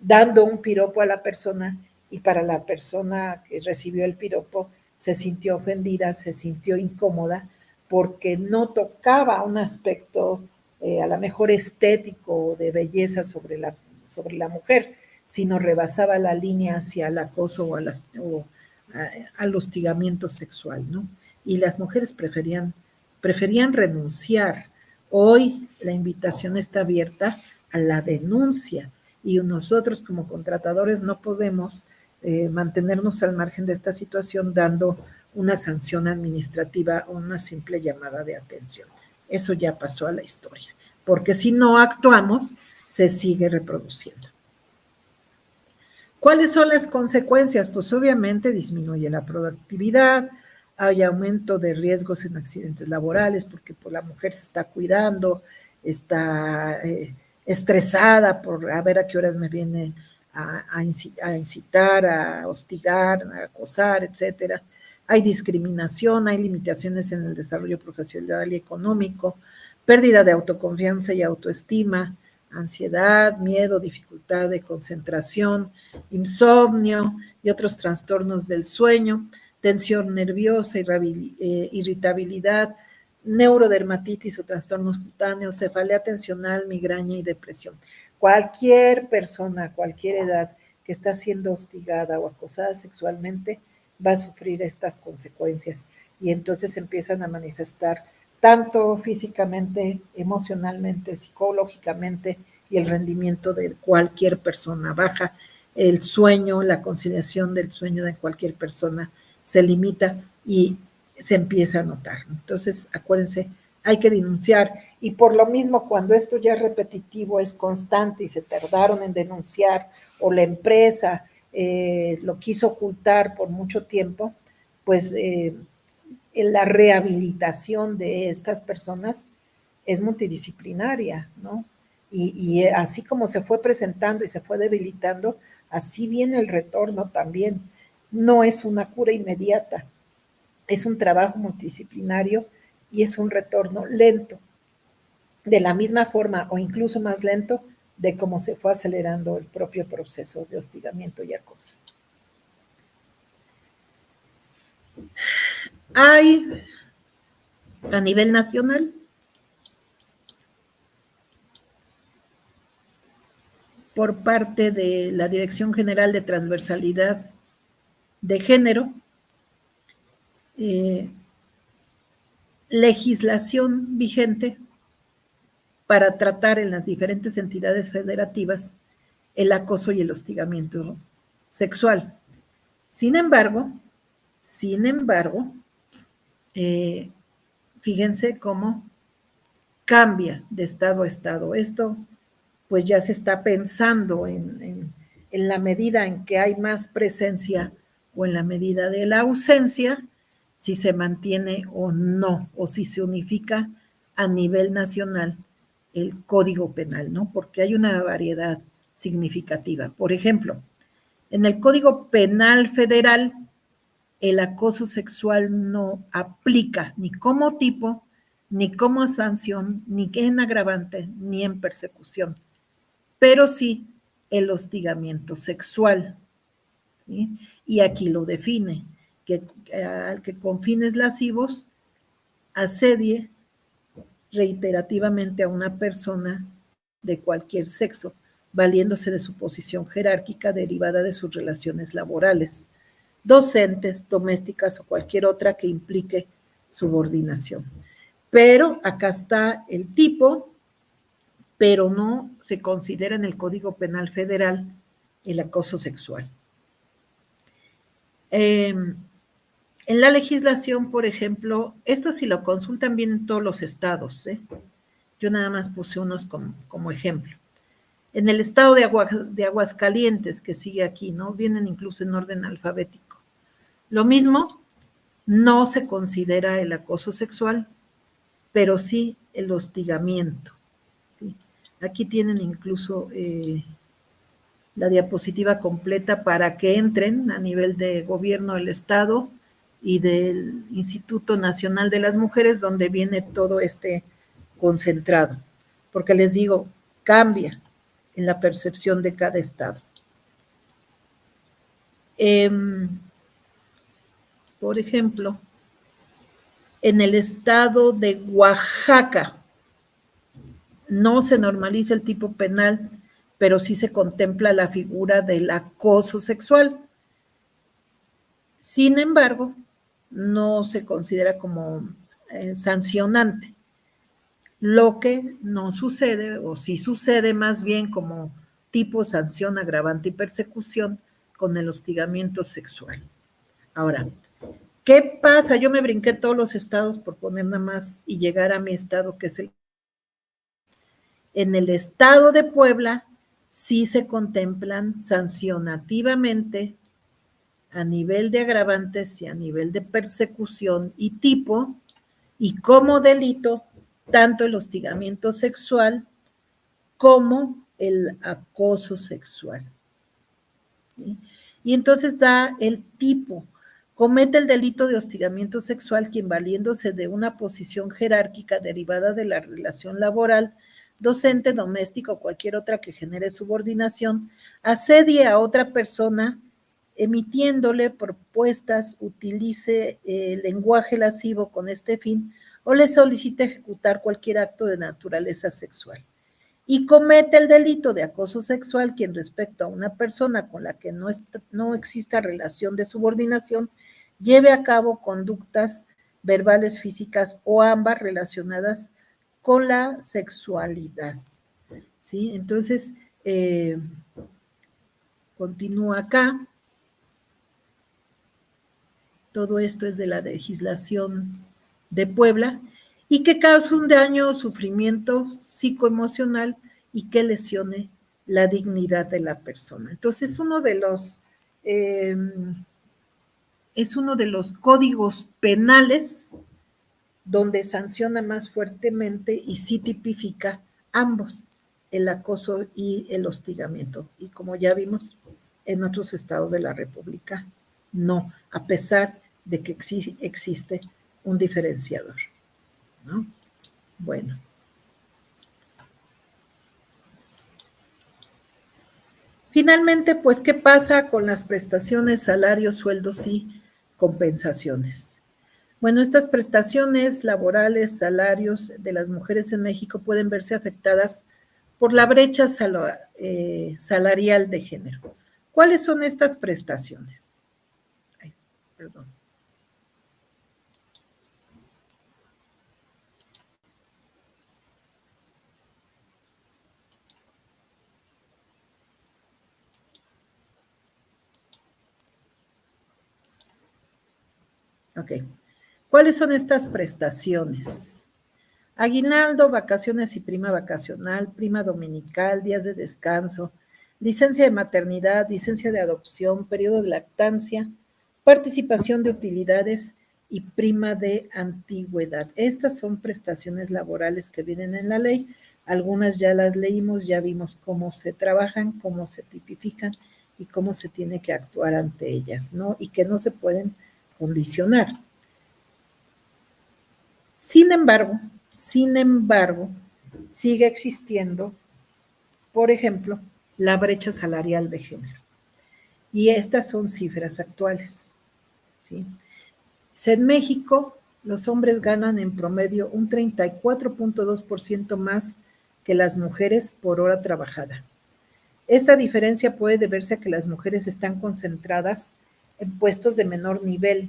dando un piropo a la persona, y para la persona que recibió el piropo se sintió ofendida, se sintió incómoda, porque no tocaba un aspecto a lo mejor estético o de belleza sobre la mujer, sino rebasaba la línea hacia el acoso o al hostigamiento sexual, ¿no? Y las mujeres preferían renunciar. Hoy la invitación está abierta a la denuncia, y nosotros como contratadores no podemos mantenernos al margen de esta situación dando una sanción administrativa o una simple llamada de atención. Eso ya pasó a la historia, porque si no actuamos, se sigue reproduciendo. ¿Cuáles son las consecuencias? Pues obviamente disminuye la productividad, hay aumento de riesgos en accidentes laborales, porque pues, la mujer se está cuidando, está estresada por a ver a qué horas me viene a incitar, a hostigar, a acosar, etcétera. Hay discriminación, hay limitaciones en el desarrollo profesional y económico, pérdida de autoconfianza y autoestima, ansiedad, miedo, dificultad de concentración, insomnio y otros trastornos del sueño, tensión nerviosa, irritabilidad, neurodermatitis o trastornos cutáneos, cefalea tensional, migraña y depresión. Cualquier persona, cualquier edad que está siendo hostigada o acosada sexualmente va a sufrir estas consecuencias, y entonces empiezan a manifestar tanto físicamente, emocionalmente, psicológicamente, y el rendimiento de cualquier persona baja. El sueño, la conciliación del sueño de cualquier persona se limita y se empieza a notar. Entonces, acuérdense, hay que denunciar, y por lo mismo, cuando esto ya es repetitivo, es constante y se tardaron en denunciar, o la empresa lo quiso ocultar por mucho tiempo, pues la rehabilitación de estas personas es multidisciplinaria, ¿no? Y así como se fue presentando y se fue debilitando, así viene el retorno también. No es una cura inmediata, es un trabajo multidisciplinario y es un retorno lento, de la misma forma o incluso más lento de cómo se fue acelerando el propio proceso de hostigamiento y acoso. Hay a nivel nacional por parte de la Dirección General de Transversalidad de Género, legislación vigente para tratar en las diferentes entidades federativas el acoso y el hostigamiento sexual. Sin embargo, fíjense cómo cambia de estado a estado. Esto pues ya se está pensando en la medida en que hay más presencia o en la medida de la ausencia, si se mantiene o no, o si se unifica a nivel nacional el Código Penal, ¿no? Porque hay una variedad significativa. Por ejemplo, en el Código Penal Federal, el acoso sexual no aplica ni como tipo, ni como sanción, ni en agravante, ni en persecución, pero sí el hostigamiento sexual, ¿sí? Y aquí lo define, que con fines lascivos asedie reiterativamente a una persona de cualquier sexo, valiéndose de su posición jerárquica derivada de sus relaciones laborales, docentes, domésticas o cualquier otra que implique subordinación. Pero acá está el tipo, pero no se considera en el Código Penal Federal el acoso sexual. En la legislación, por ejemplo, esto si lo consultan bien en todos los estados, yo nada más puse unos como ejemplo. En el estado de Aguascalientes, que sigue aquí, ¿no? Vienen incluso en orden alfabético. Lo mismo, no se considera el acoso sexual, pero sí el hostigamiento, ¿sí? Aquí tienen incluso la diapositiva completa para que entren a nivel de gobierno del estado y del Instituto Nacional de las Mujeres, donde viene todo concentrado, porque les digo, cambia en la percepción de cada estado. Por ejemplo, en el estado de Oaxaca no se normaliza el tipo penal, pero sí se contempla la figura del acoso sexual. Sin embargo, no se considera como sancionante. Lo que no sucede, o sí sucede más bien como tipo sanción agravante y persecución con el hostigamiento sexual. Ahora, ¿qué pasa? Yo me brinqué todos los estados por poner nada más y llegar a mi estado, que es el... En el estado de Puebla sí se contemplan sancionativamente a nivel de agravantes y a nivel de persecución y tipo, y como delito, tanto el hostigamiento sexual como el acoso sexual. ¿Sí? Y entonces da el tipo. Comete el delito de hostigamiento sexual quien, valiéndose de una posición jerárquica derivada de la relación laboral, docente, doméstica o cualquier otra que genere subordinación, asedie a otra persona emitiéndole propuestas, utilice lenguaje lascivo con este fin o le solicite ejecutar cualquier acto de naturaleza sexual. Y comete el delito de acoso sexual quien, respecto a una persona con la que no exista relación de subordinación, lleve a cabo conductas verbales, físicas o ambas relacionadas con la sexualidad. ¿Sí? Entonces, continúa acá. Todo esto es de la legislación de Puebla y que causa un daño o sufrimiento psicoemocional y que lesione la dignidad de la persona. Entonces, es uno de los códigos penales donde sanciona más fuertemente y sí tipifica ambos, el acoso y el hostigamiento. Y como ya vimos, en otros estados de la República, no, a pesar de que existe un diferenciador, ¿no? Bueno. Finalmente, pues, ¿qué pasa con las prestaciones, salarios, sueldos y compensaciones? Bueno, estas prestaciones laborales, salarios de las mujeres en México pueden verse afectadas por la brecha salarial de género. ¿Cuáles son estas prestaciones? Ay, perdón. Ok. ¿Cuáles son estas prestaciones? Aguinaldo, vacaciones y prima vacacional, prima dominical, días de descanso, licencia de maternidad, licencia de adopción, periodo de lactancia, participación de utilidades y prima de antigüedad. Estas son prestaciones laborales que vienen en la ley. Algunas ya las leímos, ya vimos cómo se trabajan, cómo se tipifican y cómo se tiene que actuar ante ellas, ¿no? Y que no se pueden condicionar. Sin embargo, sigue existiendo, por ejemplo, la brecha salarial de género. Y estas son cifras actuales, ¿sí? En México, los hombres ganan en promedio un 34.2% más que las mujeres por hora trabajada. Esta diferencia puede deberse a que las mujeres están concentradas en puestos de menor nivel.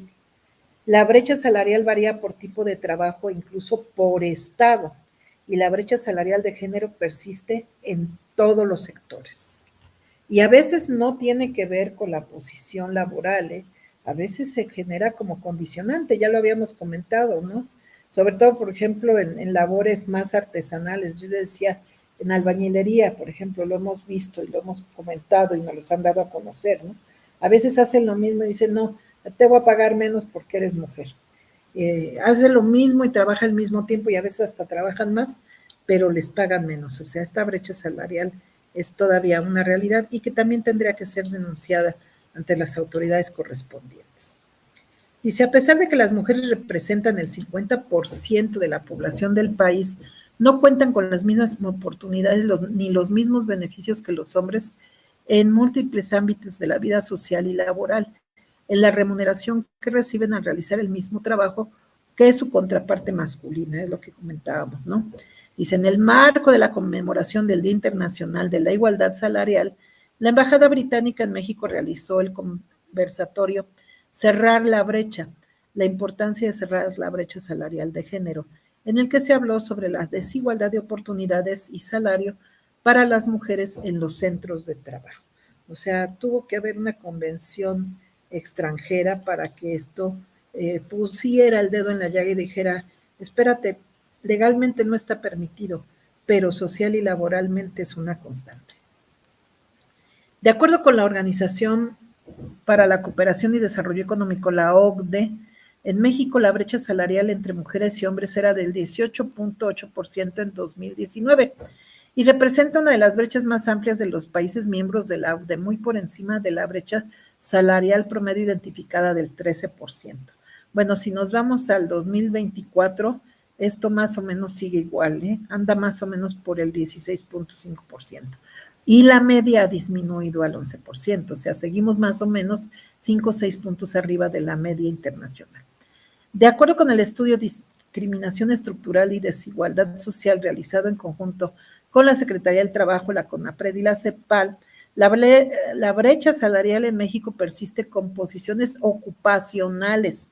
La brecha salarial varía por tipo de trabajo e incluso por estado, y la brecha salarial de género persiste en todos los sectores. Y a veces no tiene que ver con la posición laboral, ¿eh? A veces se genera como condicionante, ya lo habíamos comentado, ¿no? Sobre todo, por ejemplo, en labores más artesanales. Yo le decía, en albañilería, por ejemplo, lo hemos visto y lo hemos comentado y nos los han dado a conocer, ¿no? A veces hacen lo mismo y dicen, no, te voy a pagar menos porque eres mujer. Hace lo mismo y trabaja al mismo tiempo y a veces hasta trabajan más, pero les pagan menos. O sea, esta brecha salarial es todavía una realidad y que también tendría que ser denunciada ante las autoridades correspondientes. Dice, a pesar de que las mujeres representan el 50% de la población del país, no cuentan con las mismas oportunidades ni los mismos beneficios que los hombres en múltiples ámbitos de la vida social y laboral, en la remuneración que reciben al realizar el mismo trabajo que es su contraparte masculina, es lo que comentábamos, ¿no? Dice, en el marco de la conmemoración del Día Internacional de la Igualdad Salarial, la Embajada Británica en México realizó el conversatorio Cerrar la brecha, la importancia de cerrar la brecha salarial de género, en el que se habló sobre la desigualdad de oportunidades y salario para las mujeres en los centros de trabajo. O sea, tuvo que haber una convención extranjera para que esto pusiera el dedo en la llaga y dijera, espérate, legalmente no está permitido, pero social y laboralmente es una constante. De acuerdo con la Organización para la Cooperación y Desarrollo Económico, la OCDE, en México la brecha salarial entre mujeres y hombres era del 18.8% en 2019 y representa una de las brechas más amplias de los países miembros de la OCDE, muy por encima de la brecha salarial promedio identificada del 13%. Bueno, si nos vamos al 2024, esto más o menos sigue igual, anda más o menos por el 16.5%. Y la media ha disminuido al 11%, o sea, seguimos más o menos 5 o 6 puntos arriba de la media internacional. De acuerdo con el estudio Discriminación Estructural y Desigualdad Social realizado en conjunto con la Secretaría del Trabajo, la CONAPRED y la CEPAL, la brecha salarial en México persiste con posiciones ocupacionales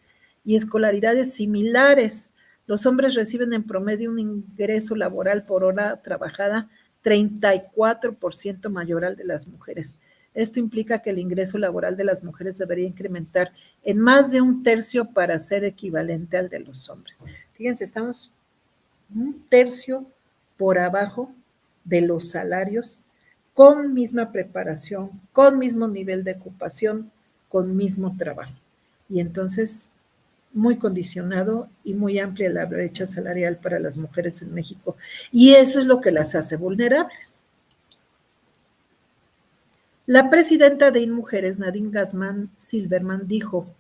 y escolaridades similares. Los hombres reciben en promedio un ingreso laboral por hora trabajada 34% mayor al de las mujeres. Esto implica que el ingreso laboral de las mujeres debería incrementar en más de un tercio para ser equivalente al de los hombres. Fíjense, estamos un tercio por abajo de los salarios con misma preparación, con mismo nivel de ocupación, con mismo trabajo. Y entonces, muy condicionado y muy amplia la brecha salarial para las mujeres en México. Y eso es lo que las hace vulnerables. La presidenta de InMujeres, Nadine Gassman Silverman, dijo,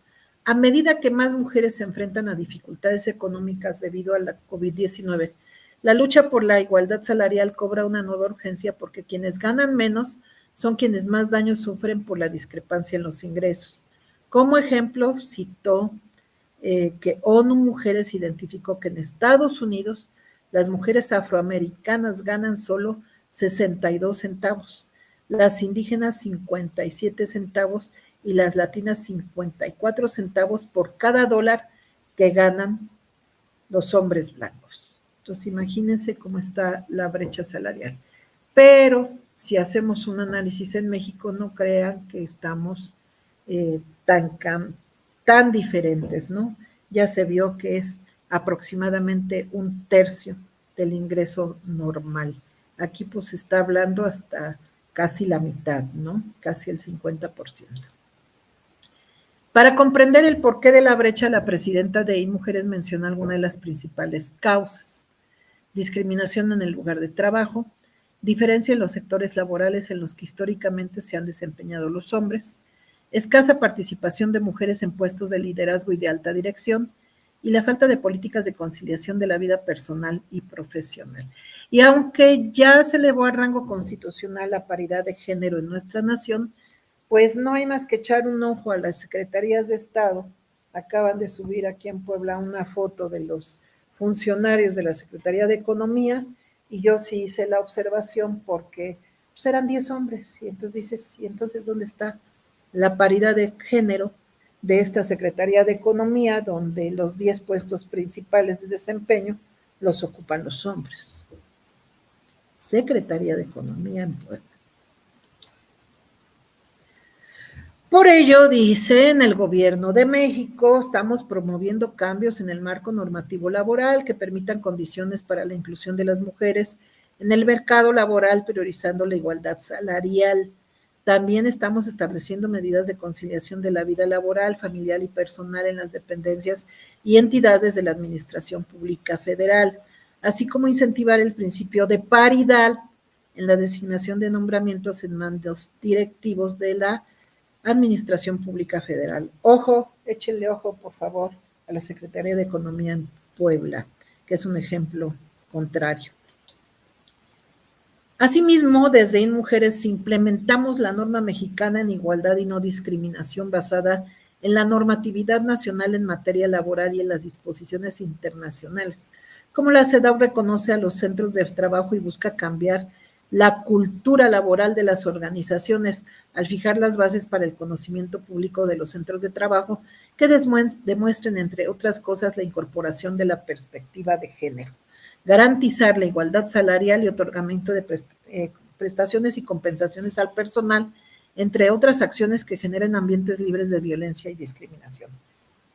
a medida que más mujeres se enfrentan a dificultades económicas debido a la COVID-19, la lucha por la igualdad salarial cobra una nueva urgencia porque quienes ganan menos son quienes más daño sufren por la discrepancia en los ingresos. Como ejemplo, citó que ONU Mujeres identificó que en Estados Unidos las mujeres afroamericanas ganan solo 62 centavos, las indígenas 57 centavos y las latinas 54 centavos por cada dólar que ganan los hombres blancos. Entonces, imagínense cómo está la brecha salarial. Pero si hacemos un análisis en México, no crean que estamos tan diferentes, ¿no? Ya se vio que es aproximadamente un tercio del ingreso normal. Aquí pues se está hablando hasta casi la mitad, ¿no? Casi el 50%. Para comprender el porqué de la brecha, la presidenta de InMujeres menciona algunas de las principales causas. Discriminación en el lugar de trabajo, diferencia en los sectores laborales en los que históricamente se han desempeñado los hombres, escasa participación de mujeres en puestos de liderazgo y de alta dirección, y la falta de políticas de conciliación de la vida personal y profesional. Y aunque ya se elevó a rango constitucional la paridad de género en nuestra nación, pues no hay más que echar un ojo a las secretarías de Estado. Acaban de subir aquí en Puebla una foto de los funcionarios de la Secretaría de Economía y yo sí hice la observación porque pues, eran 10 hombres y entonces dices, ¿y entonces dónde está la paridad de género de esta Secretaría de Economía donde los 10 puestos principales de desempeño los ocupan los hombres? Secretaría de Economía en Puebla. Por ello, dice, en el Gobierno de México estamos promoviendo cambios en el marco normativo laboral que permitan condiciones para la inclusión de las mujeres en el mercado laboral, priorizando la igualdad salarial. También estamos estableciendo medidas de conciliación de la vida laboral, familiar y personal en las dependencias y entidades de la Administración Pública Federal, así como incentivar el principio de paridad en la designación de nombramientos en mandos directivos de la Administración Pública Federal. Ojo, échenle ojo, por favor, a la Secretaría de Economía en Puebla, que es un ejemplo contrario. Asimismo, desde InMujeres implementamos la norma mexicana en igualdad y no discriminación basada en la normatividad nacional en materia laboral y en las disposiciones internacionales. Como la CEDAW reconoce a los centros de trabajo y busca cambiar la cultura laboral de las organizaciones al fijar las bases para el conocimiento público de los centros de trabajo que demuestren, entre otras cosas, la incorporación de la perspectiva de género, garantizar la igualdad salarial y otorgamiento de prestaciones y compensaciones al personal, entre otras acciones que generen ambientes libres de violencia y discriminación.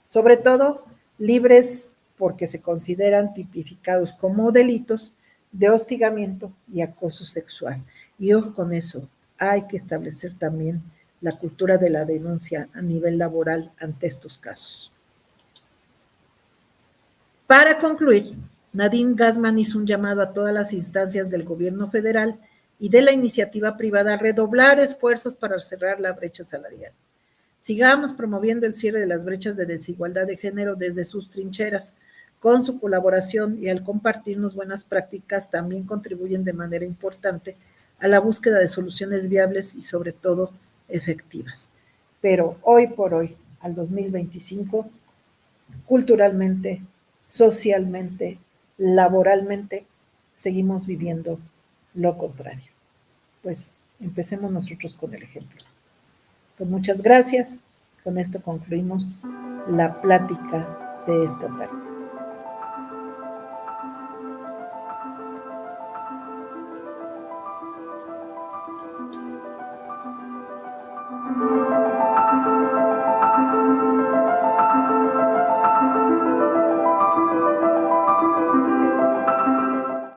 Sobre todo, libres porque se consideran tipificados como delitos de hostigamiento y acoso sexual. Y ojo con eso, hay que establecer también la cultura de la denuncia a nivel laboral ante estos casos. Para concluir, Nadine Gassman hizo un llamado a todas las instancias del gobierno federal y de la iniciativa privada a redoblar esfuerzos para cerrar la brecha salarial. Sigamos promoviendo el cierre de las brechas de desigualdad de género desde sus trincheras. Con su colaboración y al compartirnos buenas prácticas, también contribuyen de manera importante a la búsqueda de soluciones viables y sobre todo efectivas. Pero hoy por hoy, al 2025, culturalmente, socialmente, laboralmente, seguimos viviendo lo contrario. Pues empecemos nosotros con el ejemplo. Pues muchas gracias. Con esto concluimos la plática de esta tarde.